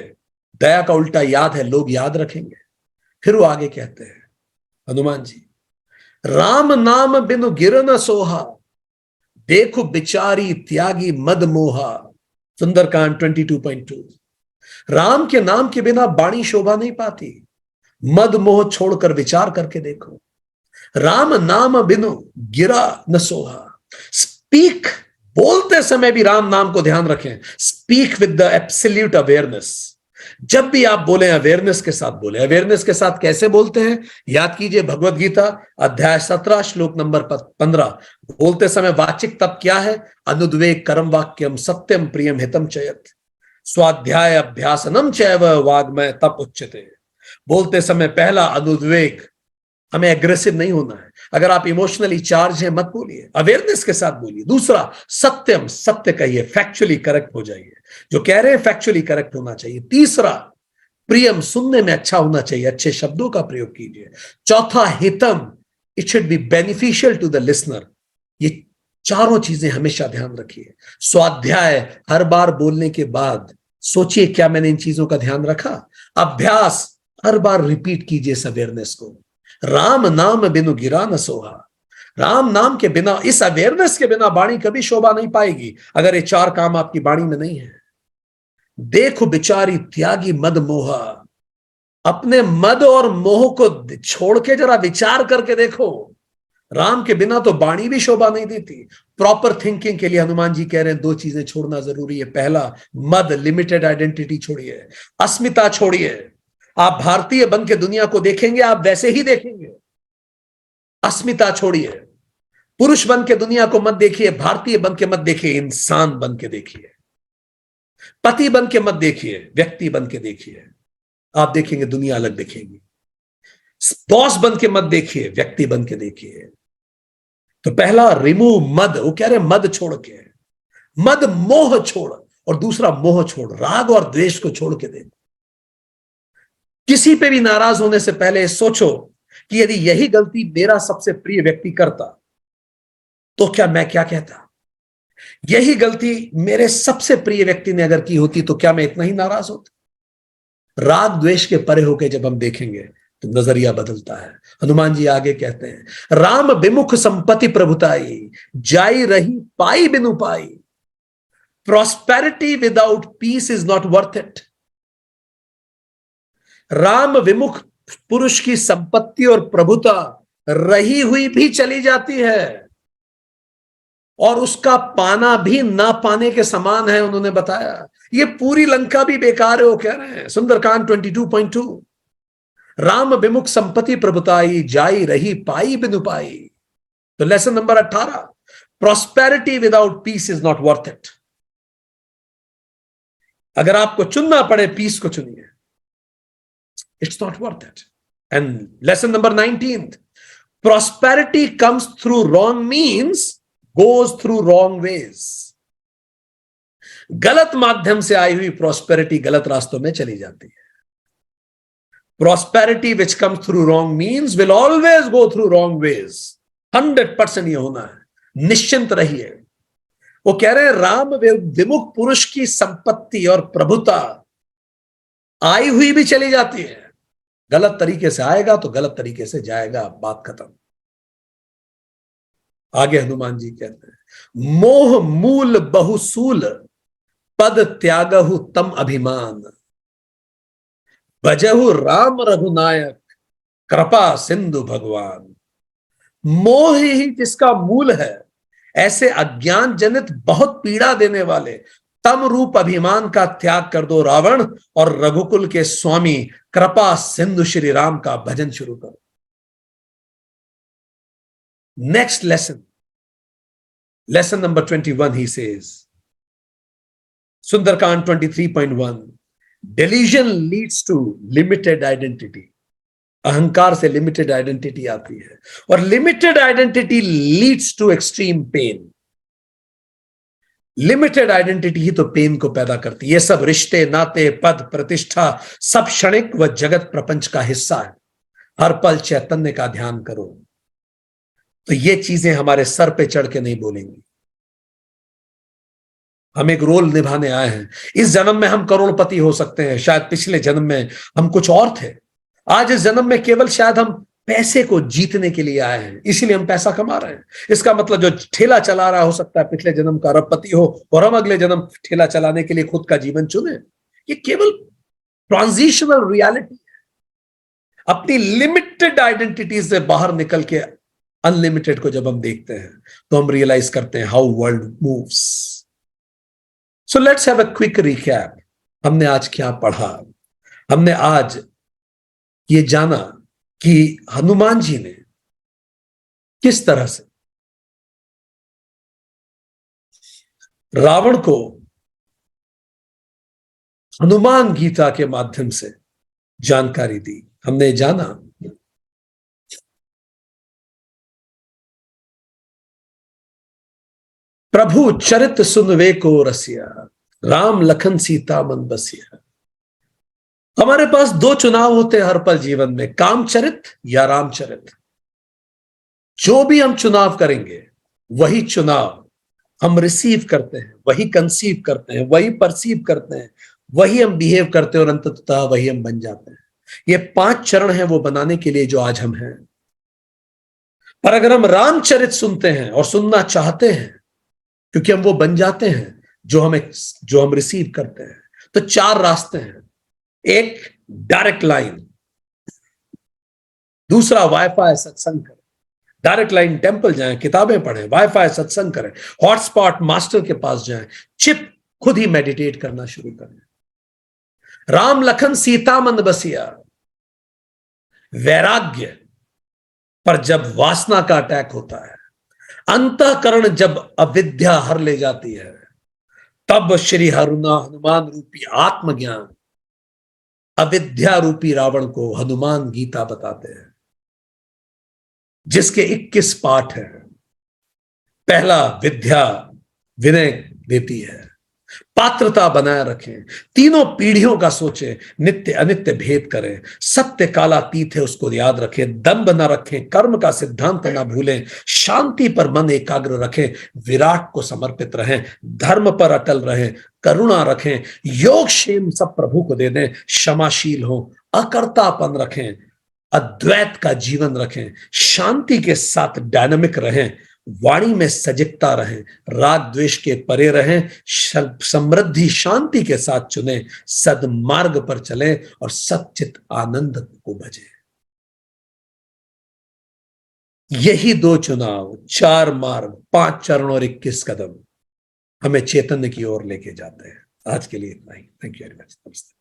दया का उल्टा याद है, लोग याद रखेंगे। फिर वो आगे कहते हैं हनुमान जी, राम नाम बिनु गिर न सोहा, देखो बिचारी त्यागी मद मोहा। सुंदरकांड 22.2। राम के नाम के बिना वाणी शोभा नहीं पाती। मद मोह छोड़कर विचार करके देखो। राम नाम बिनु गिरा न सोहा। स्पीक, बोलते समय भी राम नाम को ध्यान रखें। Speak with the absolute awareness. जब भी आप बोले अवेयरनेस के साथ बोले। अवेयरनेस के साथ कैसे बोलते हैं? याद कीजिए भगवत गीता अध्याय 17 श्लोक नंबर 15। बोलते समय वाचिक तप क्या है? अनुद्वेग कर्म वाक्यम सत्यम प्रियम हितम चयत स्वाध्याय अभ्यासनम चैव वाग्मय तप उच्यते। बोलते समय पहला अनुद्वेग, हमें एग्रेसिव नहीं होना है। अगर आप इमोशनली चार्ज हैं मत बोलिए, अवेयरनेस के साथ बोलिए। दूसरा सत्यम, सत्य कहिए, फैक्चुअली करेक्ट हो जाइए। जो कह रहे हैं फैक्चुअली करेक्ट होना चाहिए। तीसरा प्रियम, सुनने में अच्छा होना चाहिए, अच्छे शब्दों का प्रयोग कीजिए। चौथा हितम, it should be beneficial to the listener. ये चारों चीजें हमेशा ध्यान रखिए। स्वाध्याय, हर बार बोलने के बाद सोचिए, क्या मैंने इन चीजों का ध्यान रखा? अभ्यास, हर बार रिपीट कीजिए इस अवेयरनेस को। राम नाम बिनु गिरा न सोहा। राम नाम के बिना, इस अवेयरनेस के बिना वाणी कभी शोभा नहीं पाएगी, अगर ये चार काम आपकी वाणी में नहीं है। देखो बिचारी त्यागी मद मोहा। अपने मद और मोह को छोड़ के जरा विचार करके देखो। राम के बिना तो वाणी भी शोभा नहीं देती। प्रॉपर थिंकिंग के लिए हनुमान जी कह रहे हैं दो चीजें छोड़ना जरूरी है। पहला, मद, लिमिटेड आइडेंटिटी छोड़िए, अस्मिता छोड़िए। आप भारतीय बन के दुनिया को देखेंगे, आप वैसे ही देखेंगे। अस्मिता छोड़िए। पुरुष बन के दुनिया को मत देखिए, भारतीय बन के मत देखिए, इंसान बन के देखिए। पति बन के मत देखिए, व्यक्ति बन के देखिए। आप देखेंगे दुनिया अलग दिखेगी। बॉस बन के मत देखिए, व्यक्ति बन के देखिए। तो पहला, रिमूव मद। वो कह रहे मद छोड़ के, मद मोह छोड़, और दूसरा मोह छोड़, राग और द्वेष को छोड़ के देखो। किसी पे भी नाराज होने से पहले सोचो कि यदि यही गलती मेरा सबसे प्रिय व्यक्ति करता तो क्या मैं क्या कहता? यही गलती मेरे सबसे प्रिय व्यक्ति ने अगर की होती तो क्या मैं इतना ही नाराज होता? राग द्वेष के परे होकर जब हम देखेंगे तो नजरिया बदलता है। हनुमान जी आगे कहते हैं, राम विमुख संपत्ति प्रभुताई, जाई रही पाई बिनु पाई। Prosperity without peace is not worth it. Ram विमुख पुरुष की संपत्ति और प्रभुता रही हुई भी चली जाती है, और उसका पाना भी ना पाने के समान है। उन्होंने बताया ये पूरी लंका भी बेकार है, वो कह रहे हैं। सुंदरकांड 22.2, राम विमुख संपत्ति प्रभुताई, जाई रही पाई बिनु पाई। तो lesson number 18, prosperity without peace is not worth it. अगर आपको चुनना पड़े, पीस को चुनिए, it's not worth it. And lesson number 19, prosperity comes through wrong means, goes through wrong ways। गलत माध्यम से आई हुई प्रॉस्पेरिटी गलत रास्तों में चली जाती है। Prosperity which comes through wrong means will always go through wrong veg. 100% ये होना है, निश्चिंत रहिए। वो कह रहे हैं राम विमुख पुरुष की संपत्ति और प्रभुता आई हुई भी चली जाती है। गलत तरीके से आएगा तो गलत तरीके से जाएगा, बात खत्म। आगे हनुमान जी कहते हैं, मोह मूल बहुसूल, पद त्यागहु तम अभिमान। भजहु राम रघुनायक, कृपा सिंधु भगवान। मोह ही जिसका मूल है, ऐसे अज्ञान जनित बहुत पीड़ा देने वाले तम रूप अभिमान का त्याग कर दो रावण, और रघुकुल के स्वामी कृपा सिंधु श्री राम का भजन शुरू करो। Next lesson, lesson number 21, he says, Sundarkand 23.1, delusion leads to limited identity। अहंकार से लिमिटेड आइडेंटिटी आती है, और limited identity leads to extreme pain. Limited identity ही तो पेन को पैदा करती है। ये सब रिश्ते, नाते, पद, प्रतिष्ठा सब क्षणिक व जगत प्रपंच का हिस्सा है। हर पल चैतन्य का ध्यान करो, तो ये चीजें हमारे सर पे चढ़ के नहीं बोलेंगी। हम एक रोल निभाने आए हैं। इस जन्म में हम करोड़पति हो सकते हैं, शायद पिछले जन्म में हम कुछ और थे। आज इस जन्म में केवल शायद हम पैसे को जीतने के लिए आए हैं, इसीलिए हम पैसा कमा रहे हैं। इसका मतलब जो ठेला चला रहा हो सकता है पिछले जन्म का अरबपति हो, और हम अगले जन्म ठेला चलाने के लिए खुद का जीवन चुने। ये केवल ट्रांजिशनल रियलिटी है। अपनी लिमिटेड आइडेंटिटी से बाहर निकल के अनलिमिटेड को जब हम देखते हैं तो हम रियलाइज करते हैं how world moves. So let's have a quick recap. हमने आज क्या पढ़ा? हमने आज ये जाना कि हनुमान जी ने किस तरह से रावण को हनुमान गीता के माध्यम से जानकारी दी। हमने जाना प्रभु चरित सुनवे को रसिया, राम लखन सीता मन बसिया। हमारे पास दो चुनाव होते हैं हर पल जीवन में, कामचरित या रामचरित। जो भी हम चुनाव करेंगे वही चुनाव हम रिसीव करते हैं, वही कंसीव करते हैं, वही परसीव करते हैं, वही हम बिहेव करते हैं और अंततः वही हम बन जाते हैं। ये 5 चरण हैं वो बनाने के लिए जो आज हम हैं। पर अगर हम रामचरित सुनते हैं और सुनना चाहते हैं, क्योंकि हम वो बन जाते हैं जो हम रिसीव करते हैं, तो 4 रास्ते हैं। एक, डायरेक्ट लाइन। दूसरा, वाईफाई सत्संग करें, डायरेक्ट लाइन टेंपल जाएं, किताबें पढ़ें, वाईफाई सत्संग करें, हॉटस्पॉट मास्टर के पास जाएं, चिप खुद ही मेडिटेट करना शुरू करें। राम लखन सीता मन बसिया, वैराग्य पर जब वासना का अटैक होता है, अंतःकरण जब अविद्या हर ले जाती है, तब श्री हनुमान रूपी आत्मज्ञान अविद्या रूपी रावण को हनुमान गीता बताते हैं, जिसके 21 पाठ हैं। पहला, विद्या विनय देती है, पात्रता बनाए रखें, तीनों पीढ़ियों का सोचें, नित्य अनित्य भेद करें, सत्य कालातीत है उसको याद रखें, दंभ न रखें, कर्म का सिद्धांत न भूलें, शांति पर मन एकाग्र रखें, विराट को समर्पित रहें, धर्म पर अटल रहें, करुणा रखें, योग क्षेम सब प्रभु को दे दें, क्षमाशील हो, अकर्तापन रखें, अद्वैत का जीवन रखें, शांति के साथ डायनामिक रहें, वाणी में सजगता रहें, राग द्वेष के परे रहें, समृद्धि शांति के साथ चुने, सदमार्ग पर चले और सच्चित आनंद को भजे। यही 2 चुनाव, 4 मार्ग, 5 चरण और 21 कदम हमें चैतन्य की ओर लेके जाते हैं। आज के लिए इतना ही। Thank you very much. नमस्ते।